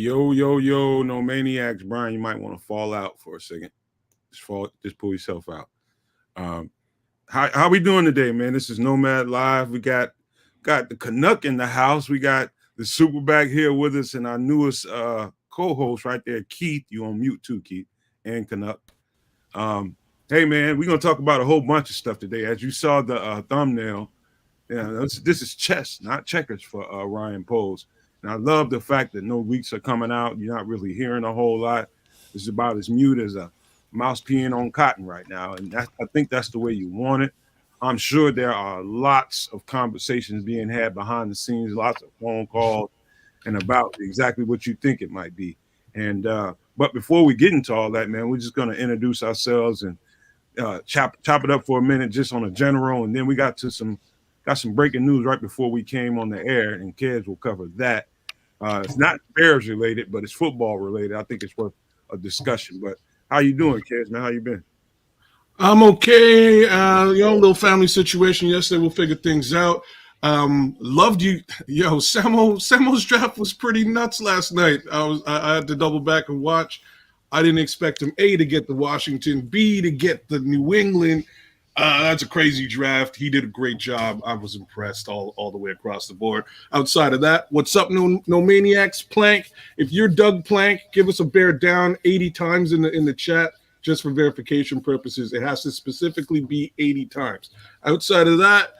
Yo, no maniacs, Brian. You might want to fall out for a second. Just pull yourself out. How we doing today, man? This is Nomad Live. We got the Canuck in the house. We got the SuperBack here with us, and our newest co-host right there, Keith. You on mute too, Keith, and Canuck. Hey, man, we're gonna talk about a whole bunch of stuff today. As you saw the thumbnail, this is chess, not checkers for Ryan Poles. And I love the fact that no leaks are coming out. You're not really hearing a whole lot. It's about as mute as a mouse peeing on cotton right now. And I think that's the way you want it. I'm sure there are lots of conversations being had behind the scenes, lots of phone calls, and about exactly what you think it might be. And but before we get into all that, man, we're just going to introduce ourselves and chop it up for a minute just on a general. And then we got some breaking news right before we came on the air, and Kez will cover that. It's not Bears related, but it's football related. I think it's worth a discussion. But how you doing, Kez, man? How you been? I'm okay. Little family situation yesterday. We'll figure things out. Loved you. Yo, Samo's draft was pretty nuts last night. I had to double back and watch. I didn't expect him, A, to get the Washington, B, to get the New England. That's a crazy draft. He did a great job. I was impressed all the way across the board. Outside of that, what's up, no maniacs? Plank. If you're Doug Plank, give us a bear down 80 times in the chat just for verification purposes. It has to specifically be 80 times. Outside of that,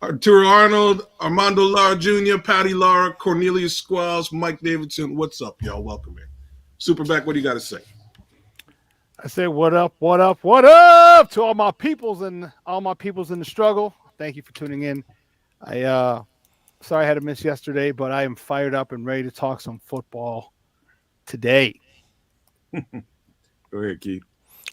Arturo Arnold, Armando Lara Jr., Patty Lara, Cornelius Squalls, Mike Davidson. What's up, y'all? Welcome in. Superback, what do you got to say? I say, what up to all my peoples in the struggle. Thank you for tuning in. Sorry I had to miss yesterday, but I am fired up and ready to talk some football today. Go ahead, Keith.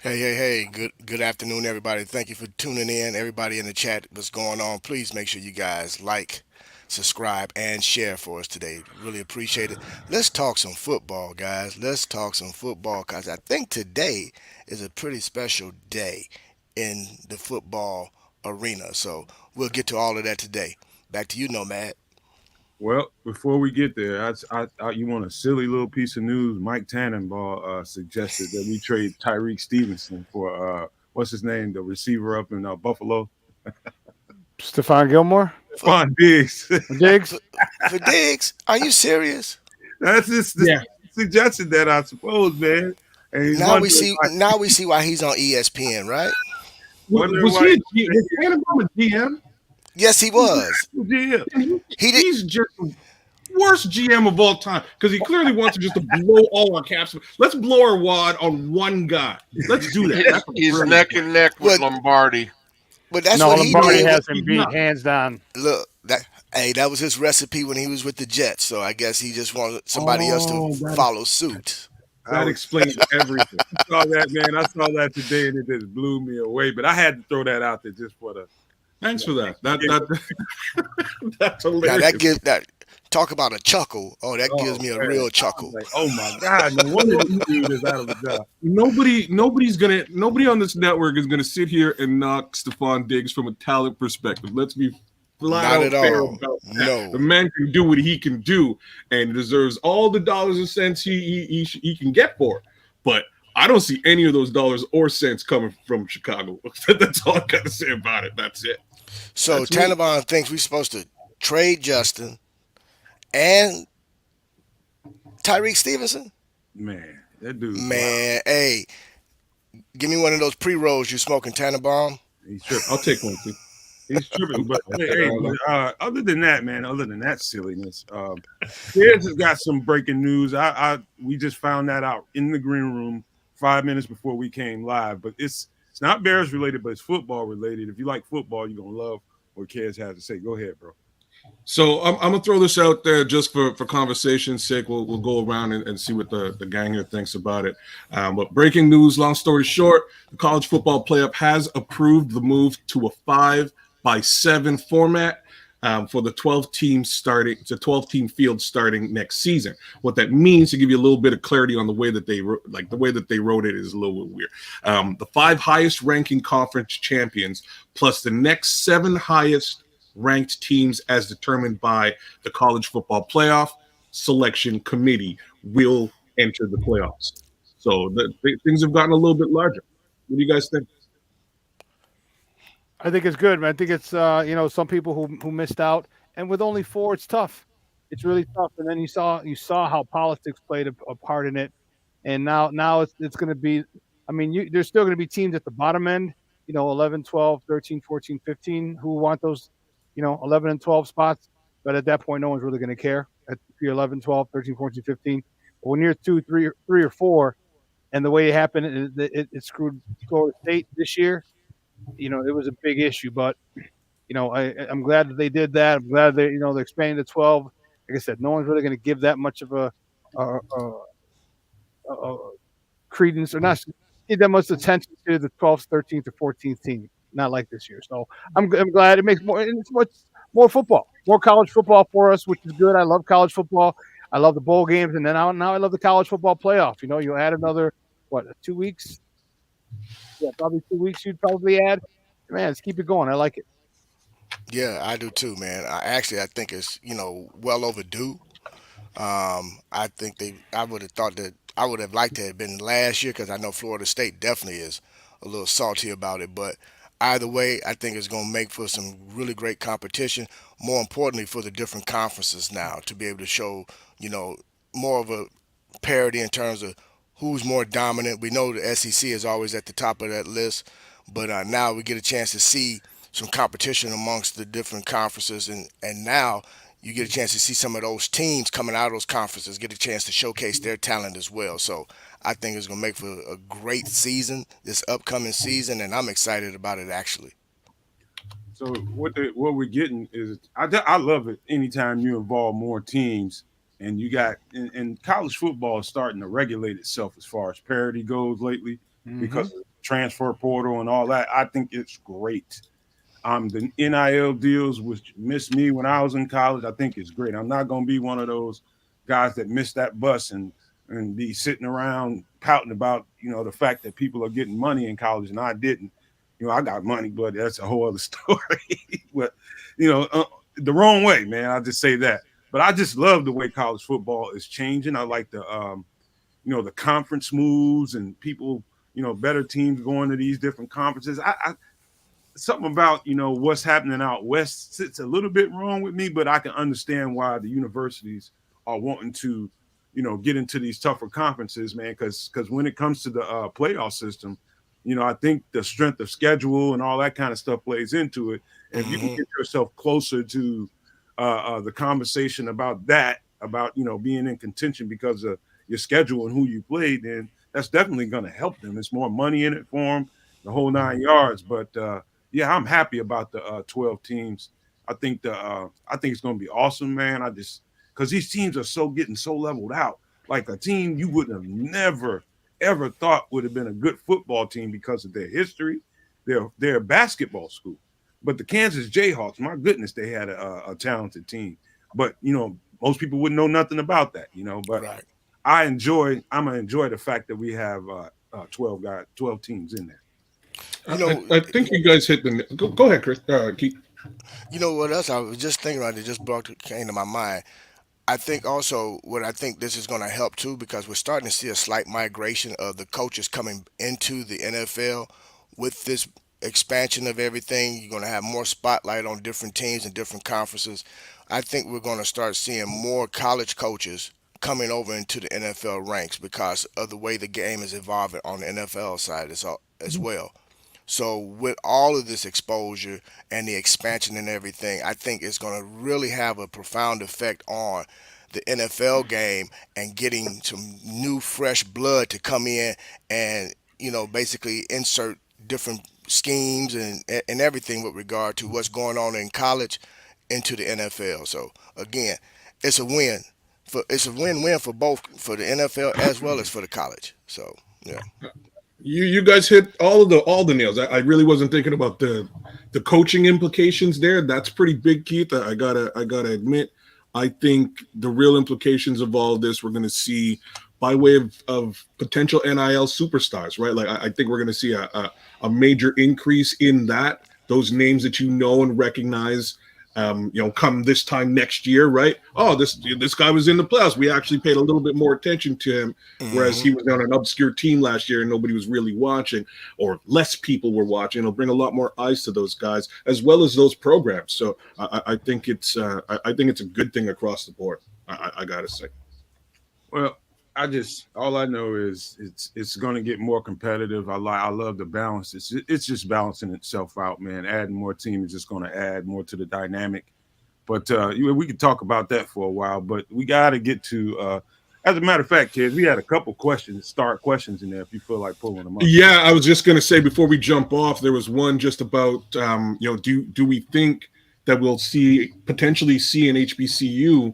Hey. Good afternoon, everybody. Thank you for tuning in. Everybody in the chat, what's going on? Please make sure you guys like, subscribe, and share for us today. Really appreciate it. Let's talk some football, guys. Let's talk some football, because I think today is a pretty special day in the football arena. So we'll get to all of that today. Back to you, Nomad. Well, before we get there, you want a silly little piece of news. Mike Tannenbaum suggested that we trade Tyreek Stevenson for, what's his name, the receiver up in Buffalo? Stephon Gilmore? Stephon Diggs. For Diggs? Are you serious? That's just suggested that, I suppose, man. And now we see why he's on ESPN, right? Was Tannenbaum a GM? Yes, he was. He's just the worst GM of all time, because he clearly wants to just blow all our caps. Let's blow our wad on one guy. Let's do that. He's neck and neck with Lombardi. But that's what Lombardi has him beat hands down. Look, that was his recipe when he was with the Jets. So I guess he just wanted somebody else to follow suit. That explains everything. I saw that, man. I saw that today, and it just blew me away. But I had to throw that out there just for the. Thanks for that. That's hilarious. Talk about a chuckle. Oh, that gives me a real chuckle. Like, oh my God! No wonder this dude is out of a job. Nobody on this network is gonna sit here and knock Stephon Diggs from a talent perspective. Let's be flat out fair about that. No. The man can do what he can do, and deserves all the dollars and cents he can get for it. But I don't see any of those dollars or cents coming from Chicago. That's all I got to say about it. That's it. So Tannenbaum thinks we're supposed to trade Justin and Tyreek Stevenson? Man, that dude. Man, hey, give me one of those pre-rolls you're smoking, Tannenbaum. He's tripping. I'll take one too. He's tripping. But other than that, man, other than that silliness, Kids has got some breaking news. We just found that out in the green room 5 minutes before we came live. But it's not Bears related, but it's football related. If you like football, you're gonna love what Kids has to say. Go ahead, bro. So I'm gonna throw this out there just for conversation's sake. We'll go around and see what the gang here thinks about it. But breaking news, long story short, the college football playoff has approved the move to a 5-by-7 format for the 12-team starting. It's a 12-team field starting next season. What that means, to give you a little bit of clarity on the way that they wrote it is a little bit weird. The 5 highest ranking conference champions plus the next 7 highest ranked teams as determined by the College Football Playoff Selection Committee will enter the playoffs. So things have gotten a little bit larger. What do you guys think? I think it's good, man. I think it's some people who missed out, and with only 4, it's tough. It's really tough. And then you saw how politics played a part in it, and now it's going to be. I mean, there's still going to be teams at the bottom end, 11, 12, 13, 14, 15, who want those, 11 and 12 spots. But at that point, no one's really going to care if you're 11, 12, 13, 14, 15. But when you're 2, 3, 3 or 4, and the way it happened, it screwed Florida State this year. It was a big issue, but I'm glad that they did that. I'm glad they're expanding to 12. Like I said, no one's really going to give that much of a credence or not give that much attention to the 12th, 13th, or 14th team. Not like this year. So I'm glad it makes more football, more college football for us, which is good. I love college football. I love the bowl games, and then now I love the college football playoff. You add another 2 weeks. Yeah, probably 2 weeks. You'd probably add. Man, let's keep it going. I like it. Yeah, I do too, man. I think it's well overdue. I think I would have thought that I would have liked to have been last year because I know Florida State definitely is a little salty about it. But either way, I think it's going to make for some really great competition. More importantly, for the different conferences now to be able to show more of a parity in terms of who's more dominant. We know the SEC is always at the top of that list, but now we get a chance to see some competition amongst the different conferences, and now you get a chance to see some of those teams coming out of those conferences get a chance to showcase their talent as well. So I think it's going to make for a great season, this upcoming season, and I'm excited about it actually. So what we're getting is I love it anytime you involve more teams, and you got and college football is starting to regulate itself as far as parity goes lately because of the transfer portal and all that. I think it's great. The NIL deals, which missed me when I was in college, I think it's great. I'm not going to be one of those guys that missed that bus and be sitting around pouting about, the fact that people are getting money in college and I didn't. I got money, but that's a whole other story. But, the wrong way, man. I'll just say that. But I just love the way college football is changing. I like the conference moves and people, better teams going to these different conferences. Something about what's happening out west sits a little bit wrong with me, but I can understand why the universities are wanting to get into these tougher conferences, man, because when it comes to the playoff system, I think the strength of schedule and all that kind of stuff plays into it. And if you can get yourself closer to the conversation about that, about being in contention because of your schedule and who you played, then that's definitely going to help them. It's more money in it for them, the whole 9 yards. But yeah, I'm happy about the 12 teams. I think it's going to be awesome, man. Because these teams are getting so leveled out. Like a team you would have never, ever thought would have been a good football team because of their history. They're a basketball school. But the Kansas Jayhawks, my goodness, they had a talented team. But, most people wouldn't know nothing about that, But right. I'm going to enjoy the fact that we have 12 teams in there. I think you guys hit the – go ahead, Chris. Keith. You know what else I was just thinking about? It just came to my mind. I think also what I think this is going to help too, because we're starting to see a slight migration of the coaches coming into the NFL with this expansion of everything. You're going to have more spotlight on different teams and different conferences. I think we're going to start seeing more college coaches coming over into the NFL ranks because of the way the game is evolving on the NFL side as well. So with all of this exposure and the expansion and everything, I think it's going to really have a profound effect on the NFL game and getting some new, fresh blood to come in and, basically insert different schemes and everything with regard to what's going on in college into the NFL. So, again, it's a win. It's a win-win for both, for the NFL as well as for the college. So, yeah. You guys hit all the nails. I really wasn't thinking about the coaching implications there. That's pretty big, Keith. I gotta admit. I think the real implications of all of this we're going to see by way of potential NIL superstars, right? Like I think we're going to see a major increase in that. Those names that and recognize come this time next year, right? Oh, this guy was in the playoffs. We actually paid a little bit more attention to him, whereas he was on an obscure team last year and nobody was really watching, or less people were watching. It'll bring a lot more eyes to those guys as well as those programs. So I think it's a good thing across the board. I gotta say. Well, all I know is it's going to get more competitive. I love the balance. It's just balancing itself out, man. Adding more teams is just going to add more to the dynamic. But we could talk about that for a while. But we got to get to. As a matter of fact, kids, we had a couple questions in there. If you feel like pulling them up. Yeah, I was just going to say before we jump off, there was one just about do we think that we'll potentially see an HBCU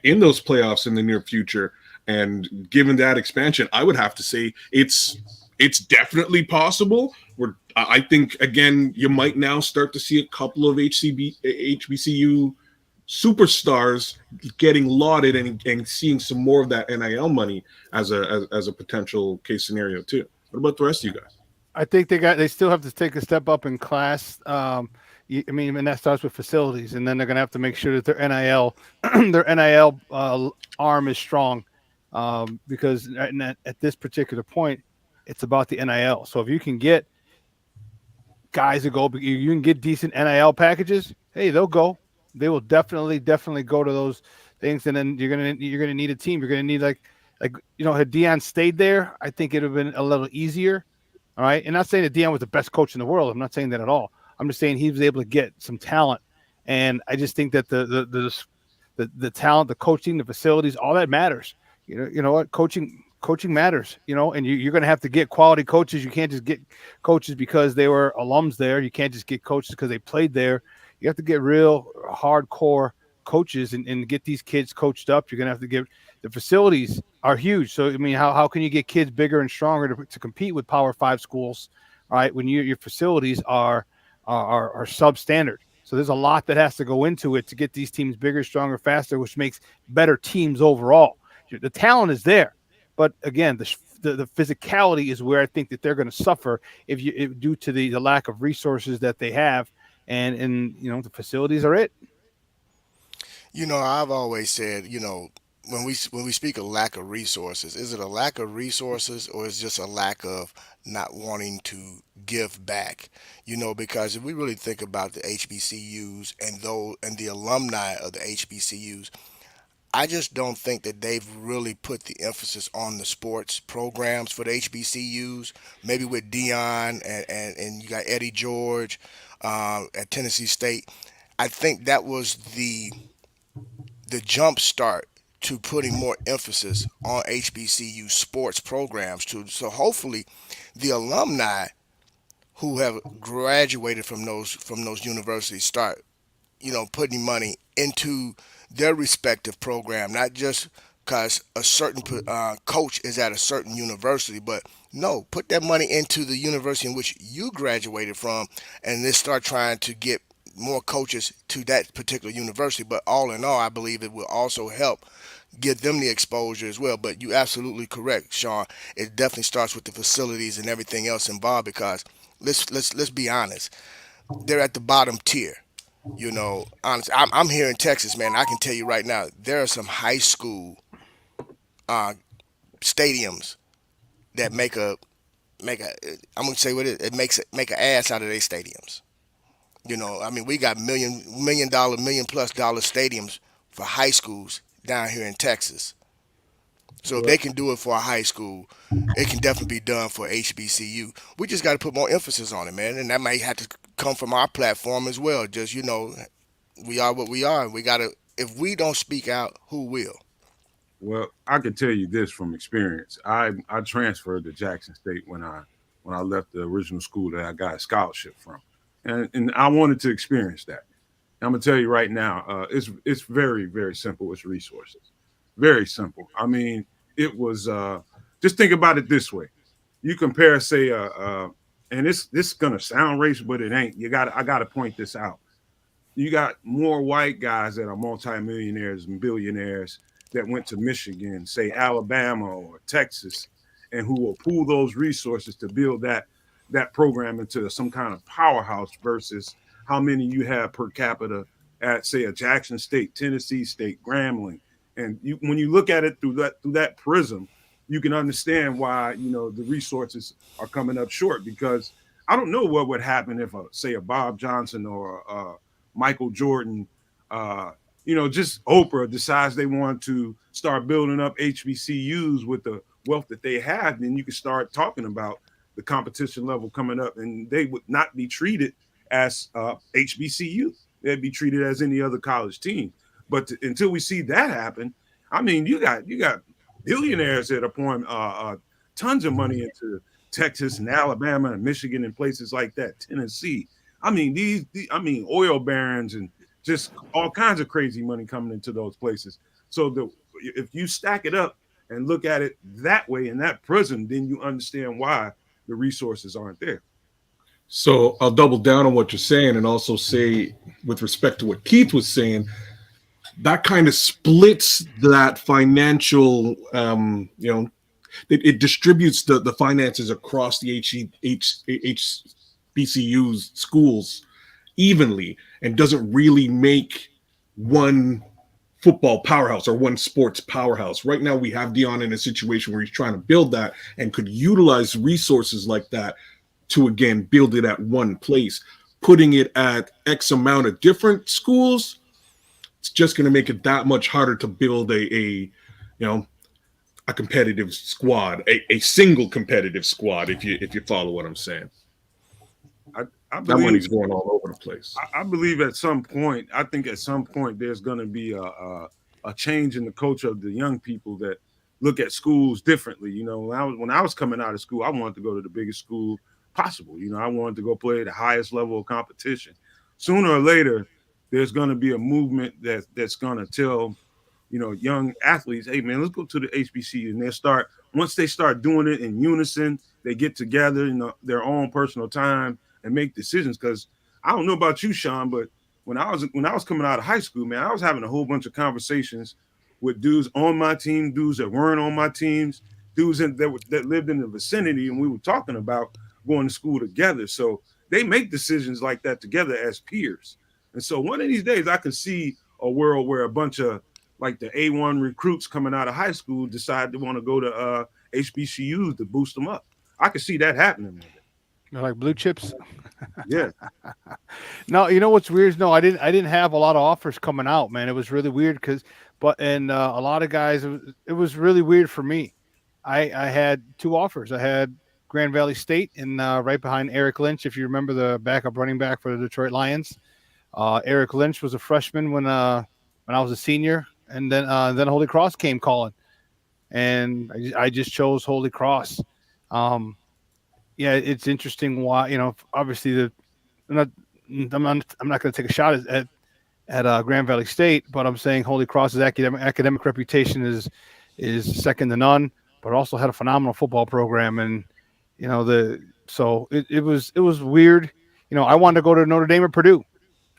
in those playoffs in the near future? And given that expansion, I would have to say it's definitely possible. I think, again, you might now start to see a couple of HBCU superstars getting lauded and seeing some more of that NIL money as a potential case scenario too. What about the rest of you guys? I think they still have to take a step up in class. And that starts with facilities, and then they're going to have to make sure that their NIL arm is strong, because at this particular point, it's about the NIL. So if you can get guys to go, you can get decent NIL packages. Hey, they'll go. They will definitely go to those things, and then you're gonna need a team. You're gonna need like had Deion stayed there, I think it would have been a little easier. All right, and not saying that Deion was the best coach in the world. I'm not saying that at all. I'm just saying he was able to get some talent, and I just think that the talent, the coaching, the facilities, all that matters. You know what, coaching matters. And you're going to have to get quality coaches. You can't just get coaches because they were alums there. You can't just get coaches because they played there. You have to get real hardcore coaches and get these kids coached up. You're going to have to get the facilities are huge. So, how can you get kids bigger and stronger to compete with Power 5 schools, right? When your facilities are substandard. So there's a lot that has to go into it to get these teams bigger, stronger, faster, which makes better teams overall. The talent is there, but again, the physicality is where I think that they're going to suffer due to the lack of resources that they have, and the facilities are it. I've always said, when we speak of lack of resources, is it a lack of resources or is it just a lack of not wanting to give back? Because if we really think about the HBCUs and the alumni of the HBCUs, I just don't think that they've really put the emphasis on the sports programs for the HBCUs. Maybe with Deion and you got Eddie George at Tennessee State. I think that was the jump start to putting more emphasis on HBCU sports programs too. So hopefully the alumni who have graduated from those universities start, putting money into their respective program, not just because a certain coach is at a certain university, but no, put that money into the university in which you graduated from, and then start trying to get more coaches to that particular university. But all in all, I believe it will also help give them the exposure as well. But you're absolutely correct, Shawn. It definitely starts with the facilities and everything else involved, because let's be honest, they're at the bottom tier. Honestly, I'm here in Texas, man. I can tell you right now, there are some high school stadiums that make I'm gonna say what it make an ass out of their stadiums. We got million plus dollar stadiums for high schools down here in Texas. So if they can do it for a high school, it can definitely be done for HBCU. We just got to put more emphasis on it, man, and that might have to come from our platform as well. Just we are what we are, and we got to. If we don't speak out, who will? Well, I can tell you this from experience. I transferred to Jackson State when I left the original school that I got a scholarship from, and I wanted to experience that. I'm gonna tell you right now, it's very, very simple. It's resources. Very simple. It was just think about it this way. You compare, say, and this gonna sound racist, but it ain't. I gotta point this out. You got more white guys that are multimillionaires and billionaires that went to Michigan, say Alabama or Texas, and who will pool those resources to build that program into some kind of powerhouse versus how many you have per capita at, say, a Jackson State, Tennessee State, Grambling. And when you look at it through that prism, you can understand why, the resources are coming up short, because I don't know what would happen if, say, a Bob Johnson or a Michael Jordan, just Oprah decides they want to start building up HBCUs with the wealth that they have. Then you can start talking about the competition level coming up, and they would not be treated as HBCU. They'd be treated as any other college team. But until we see that happen, I mean, you got billionaires that are pouring tons of money into Texas and Alabama and Michigan and places like that, Tennessee. I mean, these oil barons and just all kinds of crazy money coming into those places. So if you stack it up and look at it that way in that prism, then you understand why the resources aren't there. So I'll double down on what you're saying and also say, with respect to what Keith was saying, that kind of splits that financial, it distributes the finances across the HBCU's schools evenly and doesn't really make one football powerhouse or one sports powerhouse. Right now, we have Dion in a situation where he's trying to build that and could utilize resources like that to, again, build it at one place. Putting it at X amount of different schools, it's just going to make it that much harder to build a competitive squad, a single competitive squad, if you follow what I'm saying. I believe that money's going all over the place. I believe at some point there's going to be a change in the culture of the young people that look at schools differently. When I was coming out of school, I wanted to go to the biggest school possible. I wanted to go play at the highest level of competition. Sooner or later, there's going to be a movement that's going to tell, young athletes, hey, man, let's go to the HBCU. And once they start doing it in unison, they get together in their own personal time and make decisions. Because I don't know about you, Shawn, but when I was coming out of high school, man, I was having a whole bunch of conversations with dudes on my team, dudes that weren't on my teams, dudes that lived in the vicinity, and we were talking about going to school together. So they make decisions like that together as peers. And so one of these days I can see a world where a bunch of like the A1 recruits coming out of high school decide they want to go to HBCUs to boost them up. I can see that happening. They're like blue chips. Yeah. No, you know what's weird? No, I didn't have a lot of offers coming out, man. It was really weird a lot of guys, it was really weird for me. I had two offers. I had Grand Valley State and right behind Eric Lynch, if you remember the backup running back for the Detroit Lions. Eric Lynch was a freshman when I was a senior, and then Holy Cross came calling, and I just chose Holy Cross. Yeah, it's interesting why, obviously I'm not going to take a shot at Grand Valley State, but I'm saying Holy Cross's academic reputation is second to none, but also had a phenomenal football program, and it was weird. I wanted to go to Notre Dame or Purdue.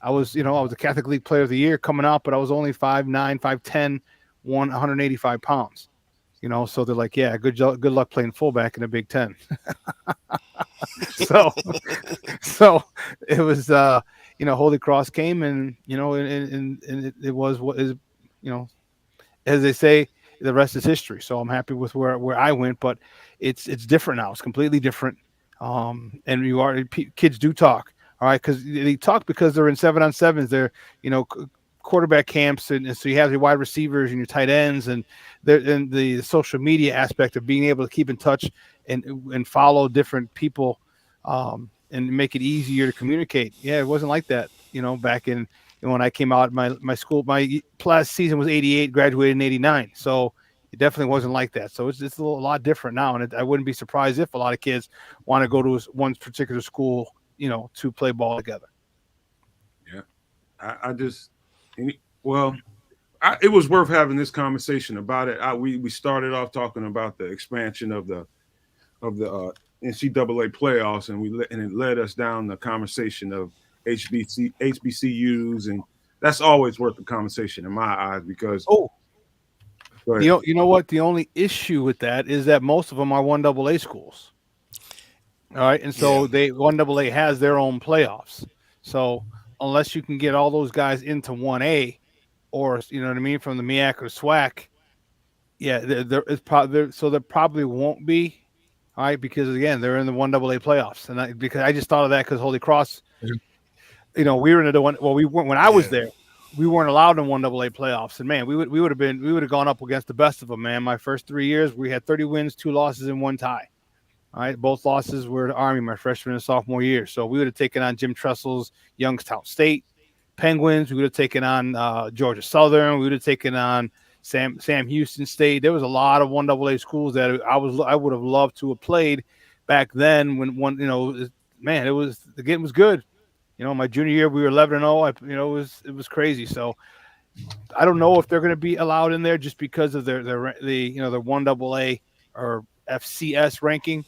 I was a Catholic League Player of the Year coming out, but I was only 5'9", 5'10", 185 pounds. So they're like, yeah, good luck playing fullback in the Big Ten. so it was, Holy Cross came, and it was what is, as they say, the rest is history. So I'm happy with where I went, but it's different now. It's completely different. And kids do talk. All right, because they talk because they're in 7-on-7s. They're, quarterback camps, and so you have your wide receivers and your tight ends, and the social media aspect of being able to keep in touch and follow different people, and make it easier to communicate. Yeah, it wasn't like that, back in when I came out. My school, my last season was 88, graduated in 89, so it definitely wasn't like that. So it's a lot different now, and I wouldn't be surprised if a lot of kids want to go to one particular school, to play ball together. Yeah, it was worth having this conversation about it. We started off talking about the expansion of the NCAA playoffs, and it led us down the conversation of HBCUs, and that's always worth the conversation in my eyes because. You know what? The only issue with that is that most of them are 1AA schools. All right, and so 1AA has their own playoffs. So unless you can get all those guys into 1A, or you know what I mean, from the MEAC or SWAC. Yeah, there is probably so there probably won't be. All right, because again, they're in the 1AA playoffs, and because I just thought of that because Holy Cross, you know, we were in the one. Well, we weren't when I was there. We weren't allowed in 1AA playoffs, and man, we would have gone up against the best of them. Man, my first 3 years, we had 30 wins, 2 losses, and 1 tie. All right, both losses were to Army my freshman and sophomore year. So we would have taken on Jim Tressel's Youngstown State Penguins. We would have taken on Georgia Southern. We would have taken on Sam Houston State. There was a lot of 1AA schools that I would have loved to have played back then. When man, the game was good. You know, my junior year we were 11-0. It was crazy. So I don't know if they're going to be allowed in there just because of their 1AA or FCS ranking.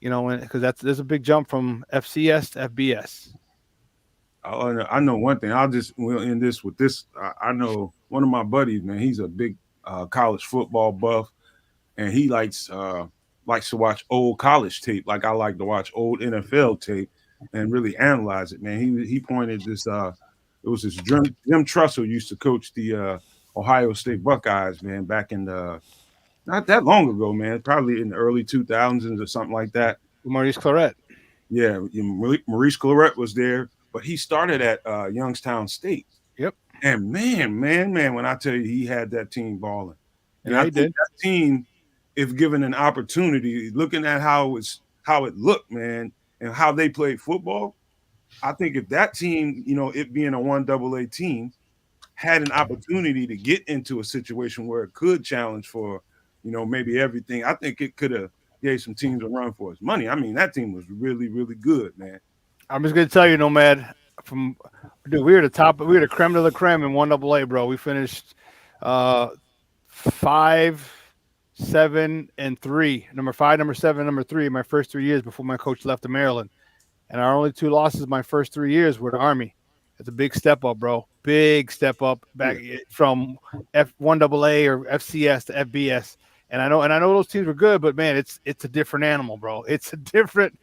You know, because there's a big jump from FCS to FBS. I know one thing. We'll end this with this. I know one of my buddies, man. He's a big college football buff, and he likes to watch old college tape. Like I like to watch old NFL tape and really analyze it, man. He pointed this. It was this Jim Tressel used to coach the Ohio State Buckeyes, man, back in the not that long ago, man. Probably in the early 2000s or something like that. Maurice Claret. Yeah, Maurice Claret was there. But he started at Youngstown State. Yep. And man, when I tell you he had that team balling. And yeah, I think that team, if given an opportunity, looking at how it looked, man, and how they played football, I think if that team, you know, it being a 1AA team, had an opportunity to get into a situation where it could challenge for, you know, maybe everything, I think it could have gave some teams a run for its money. I mean, that team was really, really good, man. I'm just gonna tell you, Nomad. We were the top. We were the creme de la creme in 1AA, bro. We finished 5, 7, and 3. Number 5, number 7, number 3. My first 3 years before my coach left to Maryland, and our only 2 losses my first 3 years were the Army. It's a big step up, bro. Big step up back from F1AA or FCS to FBS. And I know those teams were good, but man, it's a different animal, bro. It's a different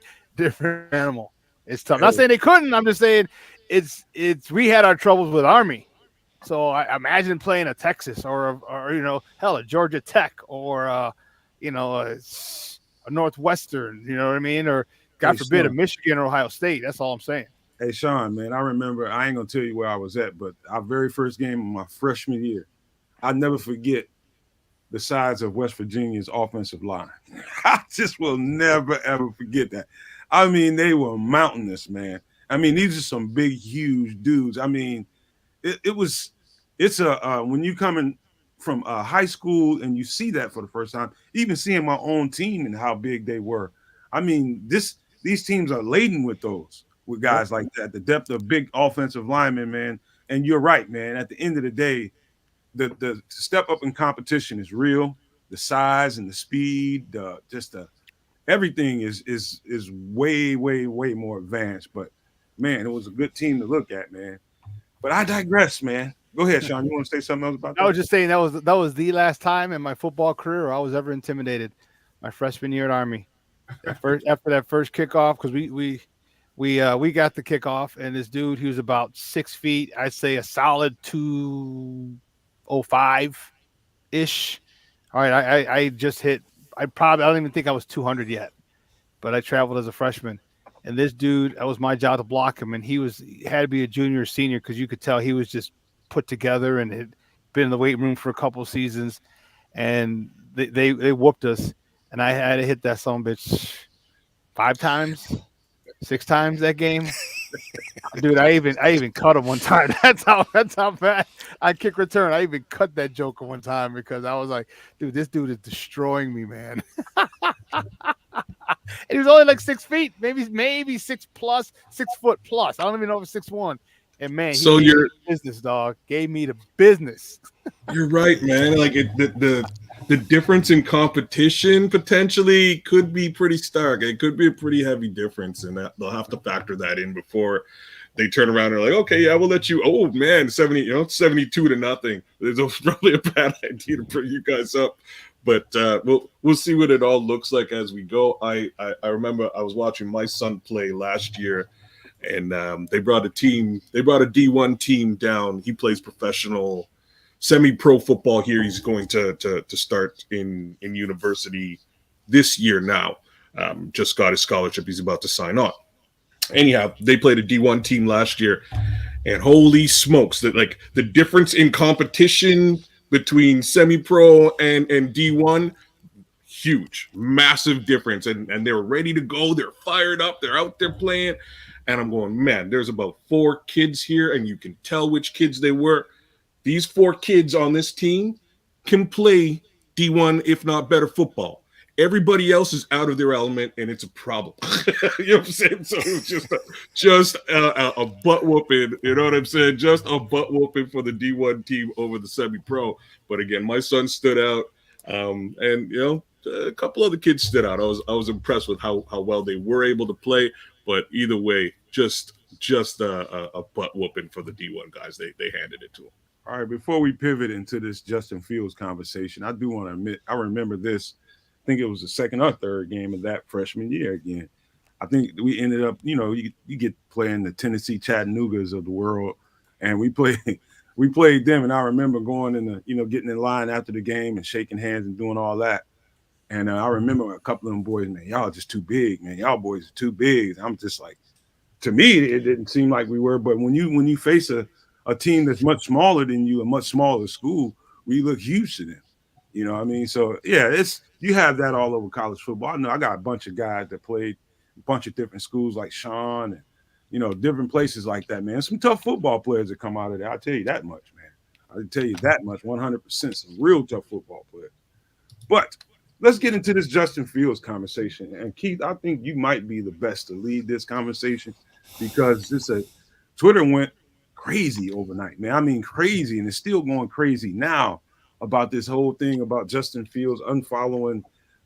animal. It's tough. Not saying they couldn't. I'm just saying we had our troubles with Army. So I imagine playing a Texas or you know, hell, a Georgia Tech or a Northwestern, you know what I mean? Or God forbid a Michigan or Ohio State. That's all I'm saying. Hey, Shawn, man, I remember, I ain't going to tell you where I was at, but our very first game of my freshman year, I'll never forget the size of West Virginia's offensive line. I just will never, ever forget that. I mean, they were mountainous, man. I mean, these are some big, huge dudes. I mean, it's when you coming from high school and you see that for the first time, even seeing my own team and how big they were. I mean, these teams are laden with guys like that, the depth of big offensive linemen, man. And you're right, man. At the end of the day, the step up in competition is real. The size and the speed, everything is way, way, way more advanced. But man, it was a good team to look at, man. But I digress, man. Go ahead, Shawn. You want to say something else about that? I was just saying that was the last time in my football career I was ever intimidated. My freshman year at Army. After that first kickoff, because we got the kickoff, and this dude, he was about 6 feet. I'd say a solid 205 ish. All right, I just hit. I don't even think I was 200 yet, but I traveled as a freshman. And this dude, that was my job to block him, and he had to be a junior or senior because you could tell he was just put together and had been in the weight room for a couple of seasons. And they whooped us, and I had to hit that son of a bitch 5 times, 6 times that game. Dude, I even cut him one time. That's how bad I kick return. I even cut that joker one time because I was like, dude, this dude is destroying me, man. And he was only like 6 feet, maybe 6 foot plus. I don't even know if it's 6'1". And man, he gave me the business, dog. Gave me the business. You're right, man. Like the difference in competition potentially could be pretty stark. It could be a pretty heavy difference, and that they'll have to factor that in before they turn around and are like, okay, yeah, we'll let you. Oh man, 72-0. It's probably a bad idea to bring you guys up. But we'll see what it all looks like as we go. I remember I was watching my son play last year, and they brought a D1 team down. He plays professional semi-pro football here. He's going to start in university this year now. Just got his scholarship. He's about to sign on. Anyhow, they played a D1 team last year, and holy smokes, that like the difference in competition between semi-pro and D1, huge, massive difference. And they're ready to go. They're fired up. They're out there playing. And I'm going, man, there's about 4 kids here, and you can tell which kids they were. These 4 kids on this team can play D1, if not better, football. Everybody else is out of their element, and it's a problem. You know what I'm saying? So it was just a butt whooping. You know what I'm saying? Just a butt whooping for the D1 team over the semi-pro. But again, my son stood out, and you know, a couple other kids stood out. I was impressed with how well they were able to play. But either way, just a butt whooping for the D1 guys. They handed it to them. All right, before we pivot into this Justin Fields conversation, I do want to admit I remember this. I think it was the second or third game of that freshman year again. I think we ended up, you know, you get playing the Tennessee Chattanoogas of the world, and we played them. And I remember going in the, you know, getting in line after the game and shaking hands and doing all that. And I remember a couple of them boys, man, y'all just too big, man. Y'all boys are too big. I'm just like, to me, it didn't seem like we were. But when you face a team that's much smaller than you, a much smaller school, we look huge to them. You know what I mean? So, yeah, you have that all over college football. I know I got a bunch of guys that played a bunch of different schools like Shawn and, you know, different places like that, man. Some tough football players that come out of there. I'll tell you that much, man. I'll tell you that much, 100%. Some real tough football players. But let's get into this Justin Fields conversation. And, Keith, I think you might be the best to lead this conversation because Twitter went crazy overnight, man. I mean, crazy, and it's still going crazy now about this whole thing about Justin Fields unfollowing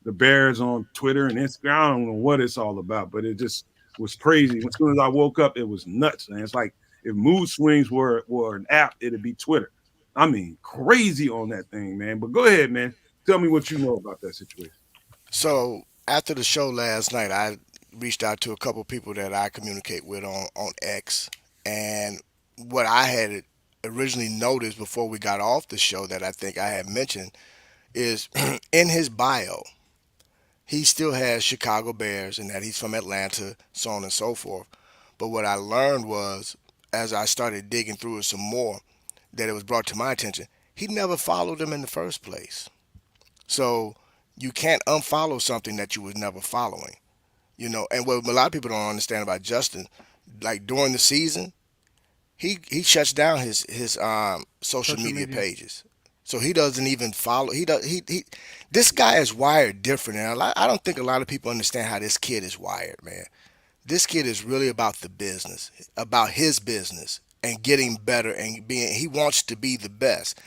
the Bears on Twitter and Instagram. I don't know what it's all about, but it just was crazy. As soon as I woke up, it was nuts, man. It's like if mood swings were an app, it'd be Twitter. I mean, crazy on that thing, man. But go ahead, man. Tell me what you know about that situation. So after the show last night, I reached out to a couple people that I communicate with on X, and what I had originally noticed before we got off the show that I think I had mentioned is in his bio, he still has Chicago Bears and that he's from Atlanta, so on and so forth. But what I learned was, as I started digging through it some more, that it was brought to my attention, he never followed them in the first place. So you can't unfollow something that you was never following. You know, and what a lot of people don't understand about Justin, like during the season, he shuts down his social media pages. So he doesn't even follow. This guy is wired different, and I don't think a lot of people understand how this kid is wired, man. This kid is really about the business, about his business, and getting better, and he wants to be the best.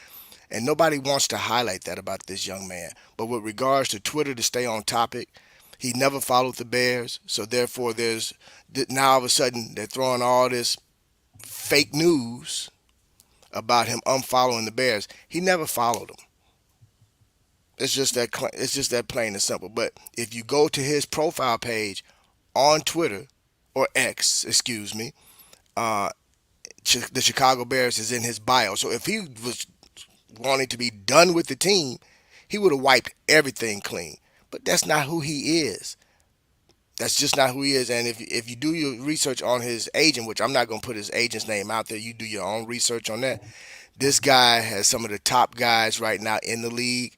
And nobody wants to highlight that about this young man. But with regards to Twitter, to stay on topic, he never followed the Bears, so therefore now all of a sudden they're throwing all this fake news about him unfollowing the Bears. He never followed them. It's just that plain and simple. But if you go to his profile page on Twitter, or X, excuse me, the Chicago Bears is in his bio. So if he was wanting to be done with the team, he would have wiped everything clean. But that's not who he is. That's just not who he is. And if you do your research on his agent, which I'm not going to put his agent's name out there, you do your own research on that. This guy has some of the top guys right now in the league,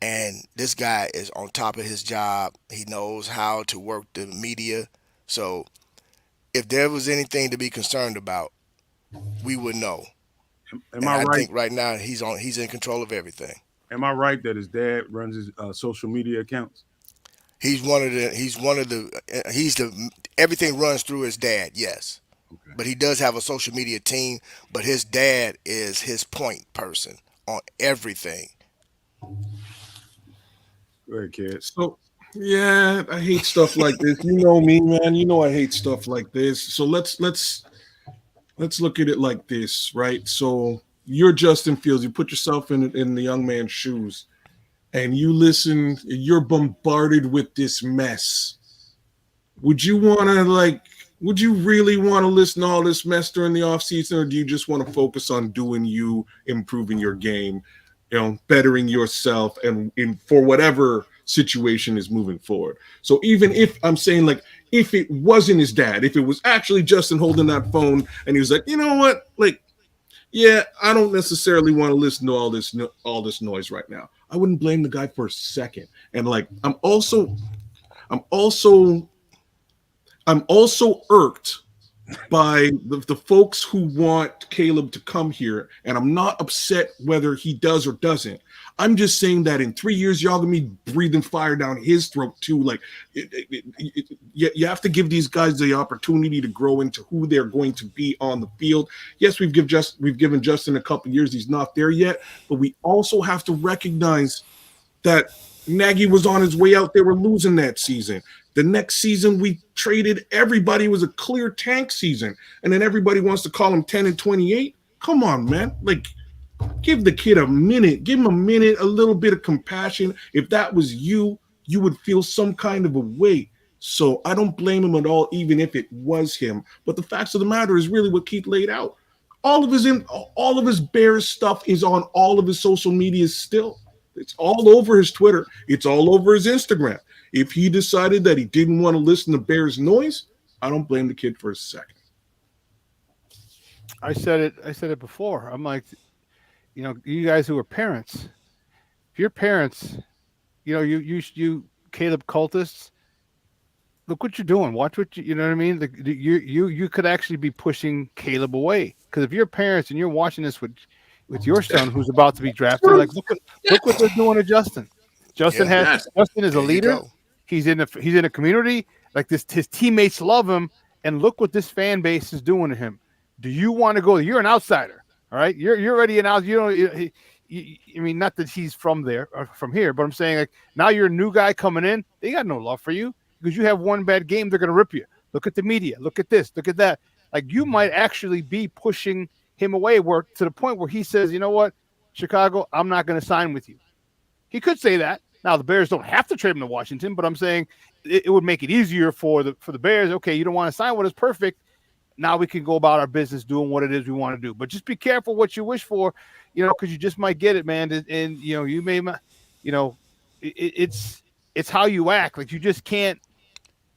and this guy is on top of his job. He knows how to work the media. So if there was anything to be concerned about, we would know. I think right now he's in control of everything. Am I right that his dad runs his social media accounts? Everything runs through his dad, yes. Okay. But he does have a social media team, but his dad is his point person on everything. Go ahead, kid. So, yeah, I hate stuff like this. You know me, man. You know I hate stuff like this. So let's look at it like this, right? So you're Justin Fields. You put yourself in the young man's shoes, and you listen. You're bombarded with this mess. Would you want to would you really want to listen to all this mess during the offseason, or do you just want to focus on doing you, improving your game, bettering yourself, and for whatever situation is moving forward? So even if I'm saying, like, if it wasn't his dad, if it was actually Justin holding that phone and he was like, you know what, like, yeah, I don't necessarily want to listen to all this noise right now, I wouldn't blame the guy for a second. And like, I'm also irked by the folks who want Caleb to come here, and I'm not upset whether he does or doesn't. I'm just saying that in 3 years, y'all gonna be breathing fire down his throat too. Like, you have to give these guys the opportunity to grow into who they're going to be on the field. Yes, we've given Justin a couple years. He's not there yet, but we also have to recognize that Nagy was on his way out. They were losing that season. The next season, we traded everybody. It was a clear tank season. And then everybody wants to call him 10-28. Come on, man. Like, give the kid a minute. Give him a minute, a little bit of compassion. If that was you, you would feel some kind of a way. So I don't blame him at all, even if it was him. But the facts of the matter is really what Keith laid out. All of his Bears stuff is on all of his social media still. It's all over his Twitter. It's all over his Instagram. If he decided that he didn't want to listen to Bears noise, I don't blame the kid for a second. I said it before. I'm like, you guys who are parents, if you're parents, you Caleb cultists, look what you're doing. Watch what you know what I mean? You could actually be pushing Caleb away. Because if you're parents and you're watching this with your son who's about to be drafted, like look what they're doing to Justin. Justin is a leader. He's in a community like this. His teammates love him, and look what this fan base is doing to him. Do you want to go? You're an outsider, all right? You're already an outsider. I mean, not that he's from there or from here, but I'm saying, like, now you're a new guy coming in. They got no love for you because you have one bad game. They're gonna rip you. Look at the media. Look at this. Look at that. Like, you might actually be pushing him away, to the point where he says, you know what, Chicago, I'm not going to sign with you. He could say that. Now, the Bears don't have to trade him to Washington, but I'm saying it would make it easier for the Bears. Okay, you don't want to sign with us. Perfect. Now we can go about our business doing what it is we want to do. But just be careful what you wish for, because you just might get it, man. And you may, it's how you act. Like, you just can't,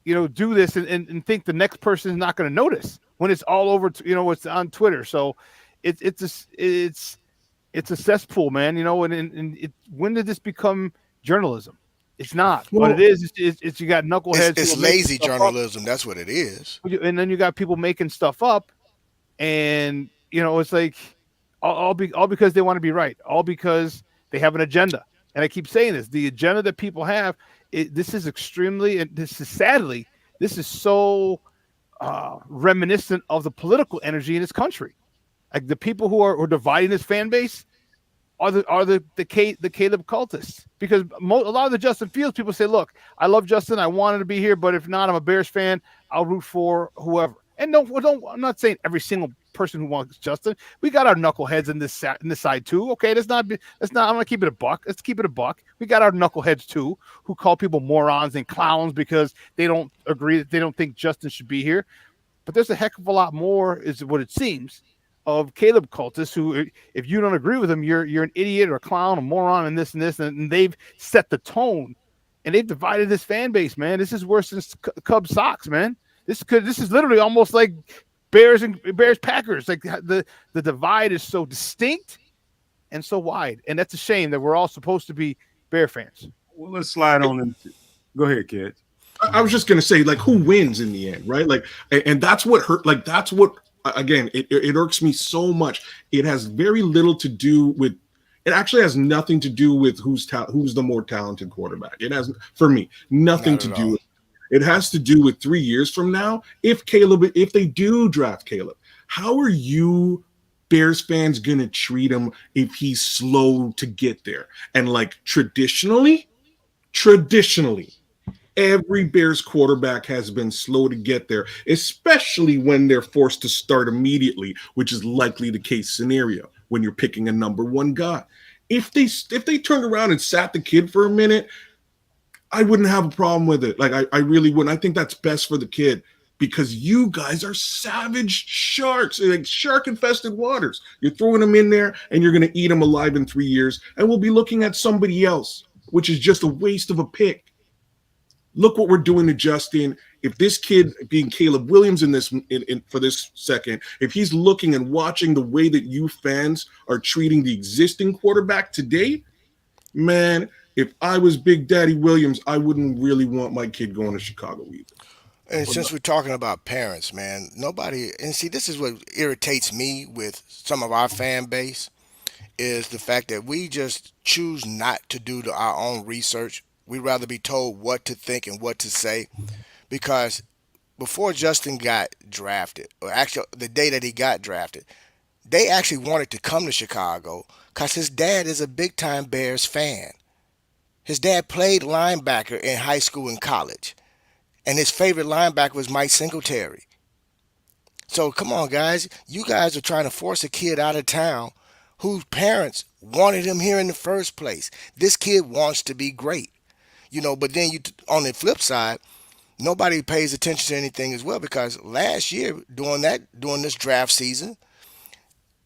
do this and think the next person is not going to notice when it's all over. It's on Twitter. So it's a cesspool, man. When did this become journalism? It's not. Well, what it is, it's you got knuckleheads. It's lazy journalism. That's what it is. And then you got people making stuff up, and it's like all because they want to be right, all because they have an agenda. And I keep saying this: the agenda that people have. This is extremely, and this is so reminiscent of the political energy in this country. Like, the people who are dividing this fan base are the Caleb cultists, because a lot of the Justin Fields people say, look, I love Justin, I wanted to be here, but if not, I'm a Bears fan, I'll root for whoever. And don't I'm not saying every single person who wants Justin. We got our knuckleheads in this side too. Okay, I'm gonna keep it a buck. Let's keep it a buck. We got our knuckleheads too, who call people morons and clowns because they don't agree, that they don't think Justin should be here. But there's a heck of a lot more, is what it seems, of Caleb cultists who, if you don't agree with them, you're an idiot or a clown, a moron, and this, and they've set the tone, and they've divided this fan base, man. This is worse than Cubs Sox, man. This is literally almost like Bears Packers. Like, the divide is so distinct and so wide, and that's a shame that we're all supposed to be Bear fans. Well, let's slide on into. Go ahead, kids. I was just gonna say, like, who wins in the end, right? Like, and that's what hurt. Like, that's what. Again, it irks me so much. It has very little to do with. It actually has nothing to do with who's the more talented quarterback. It has, for me, nothing to do with. It has to do with 3 years from now. If they do draft Caleb, how are you Bears fans gonna treat him if he's slow to get there? And like, traditionally, every Bears quarterback has been slow to get there, especially when they're forced to start immediately, which is likely the case scenario when you're picking a number one guy. If they turned around and sat the kid for a minute, I wouldn't have a problem with it. Like, I really wouldn't. I think that's best for the kid, because you guys are savage sharks, like shark-infested waters. You're throwing them in there, and you're going to eat them alive in 3 years, and we'll be looking at somebody else, which is just a waste of a pick. Look what we're doing to Justin. If this kid, being Caleb Williams for this second, if he's looking and watching the way that you fans are treating the existing quarterback today, man, if I was Big Daddy Williams, I wouldn't really want my kid going to Chicago either. And since we're talking about parents, man, nobody, and see, this is what irritates me with some of our fan base, is the fact that we just choose not to do our own research. We'd rather be told what to think and what to say, because before Justin got drafted, or actually the day that he got drafted, they actually wanted to come to Chicago because his dad is a big time Bears fan. His dad played linebacker in high school and college, and his favorite linebacker was Mike Singletary. So come on, guys. You guys are trying to force a kid out of town whose parents wanted him here in the first place. This kid wants to be great. But then on the flip side, nobody pays attention to anything as well, because last year during this draft season,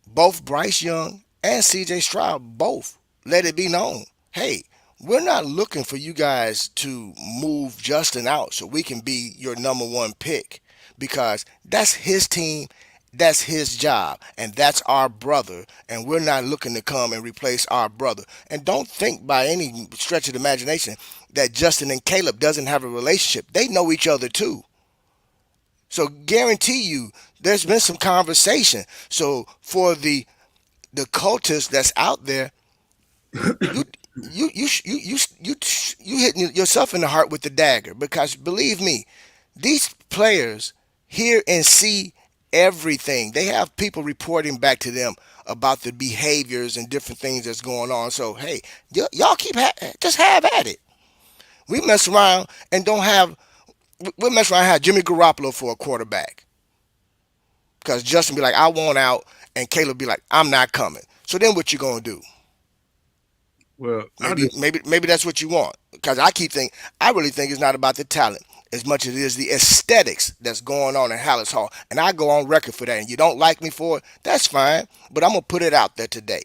both Bryce Young and CJ Stroud both let it be known, hey, we're not looking for you guys to move Justin out so we can be your number one pick, because that's his team, that's his job, and that's our brother, and we're not looking to come and replace our brother. And don't think by any stretch of the imagination that Justin and Caleb doesn't have a relationship. They know each other too. So guarantee you there's been some conversation. So for the cultist that's out there, you hitting yourself in the heart with the dagger, because believe me, these players hear and see everything. They have people reporting back to them about the behaviors and different things that's going on. So hey, y'all just have at it. We mess around and have Jimmy Garoppolo for a quarterback, because Justin be like, I want out, and Caleb be like, I'm not coming. So then what you gonna do? Well, maybe that's what you want, because I really think it's not about the talent as much as it is the aesthetics that's going on in Hallis Hall. And I go on record for that, and you don't like me for it, that's fine, but I'm going to put it out there today.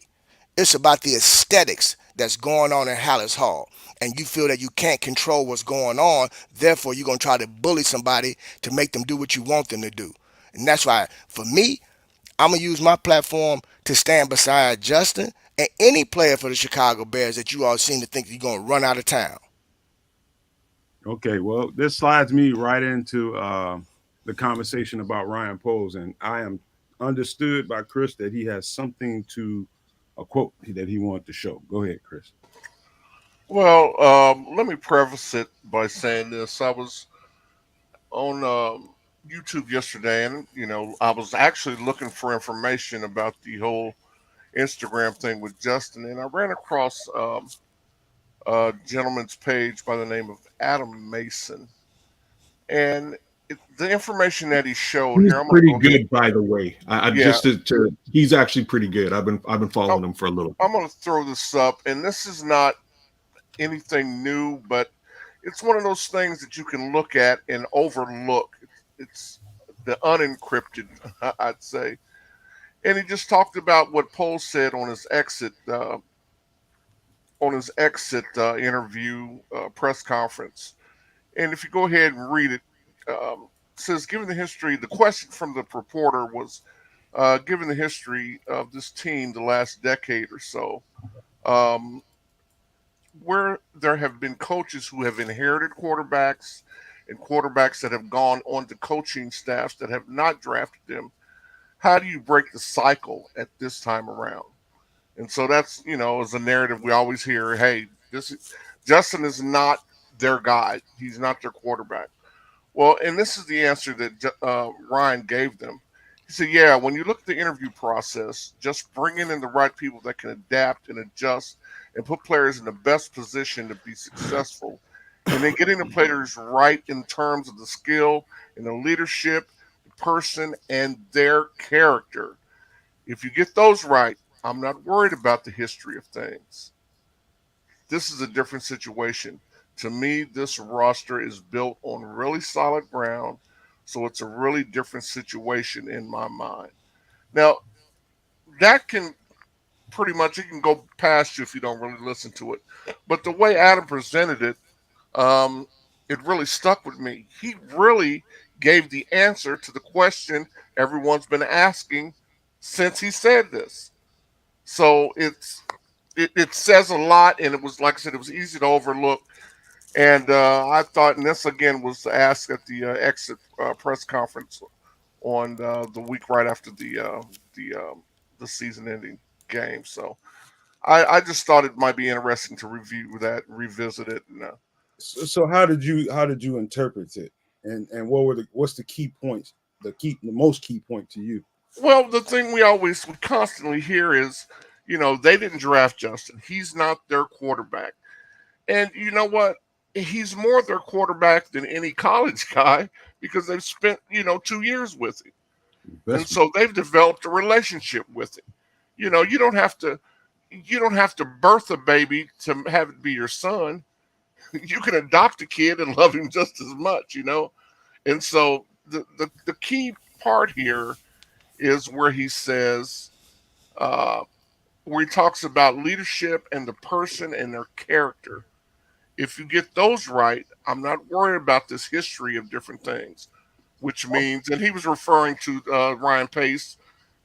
It's about the aesthetics that's going on in Hallis Hall, and you feel that you can't control what's going on, therefore you're going to try to bully somebody to make them do what you want them to do. And that's why, for me, I'm going to use my platform to stand beside Justin and any player for the Chicago Bears that you all seem to think you're going to run out of town. Okay, well, this slides me right into the conversation about Ryan Poles, and I am understood by Chris that he has something a quote that he wanted to show. Go ahead, Chris. Well, let me preface it by saying this. I was on YouTube yesterday, and I was actually looking for information about the whole Instagram thing with Justin, and I ran across a gentleman's page by the name of Adam Mason, and the information that he showed he's here, pretty good, by the way. He's actually pretty good. I've been following him for a little. I'm going to throw this up, and this is not anything new, but it's one of those things that you can look at and overlook. It's the unencrypted, I'd say. And he just talked about what Pohl said on his exit interview press conference. And if you go ahead and read it, it says, given the history, the question from the reporter was, given the history of this team the last decade or so, where there have been coaches who have inherited quarterbacks and quarterbacks that have gone on to coaching staffs that have not drafted them, how do you break the cycle at this time around? And so that's, is a narrative we always hear. Hey, Justin is not their guy. He's not their quarterback. Well, and this is the answer that Ryan gave them. He said, yeah, when you look at the interview process, just bringing in the right people that can adapt and adjust and put players in the best position to be successful, and then getting the players right in terms of the skill and the leadership, the person, and their character. If you get those right, I'm not worried about the history of things. This is a different situation. To me, this roster is built on really solid ground So it's a really different situation in my mind. Now, that can pretty much, it can go past you if you don't really listen to it. But the way Adam presented it, it really stuck with me. He really gave the answer to the question everyone's been asking since he said this. So it says a lot, and it was, like I said, it was easy to overlook. And I thought, and this again was asked at the exit press conference on the week right after the season-ending game. So I just thought it might be interesting to review that, revisit it. And, so how did you interpret it, and what's the key points, the most key point to you? well, the thing we constantly hear is, they didn't draft Justin. He's not their quarterback. And you know what? He's more their quarterback than any college guy because they've spent, 2 years with him. And so they've developed a relationship with him. You don't have to birth a baby to have it be your son. You can adopt a kid and love him just as much, And so the key part here is where he says, where he talks about leadership and the person and their character. If you get those right, I'm not worried about this history of different things, which means, and he was referring to Ryan Pace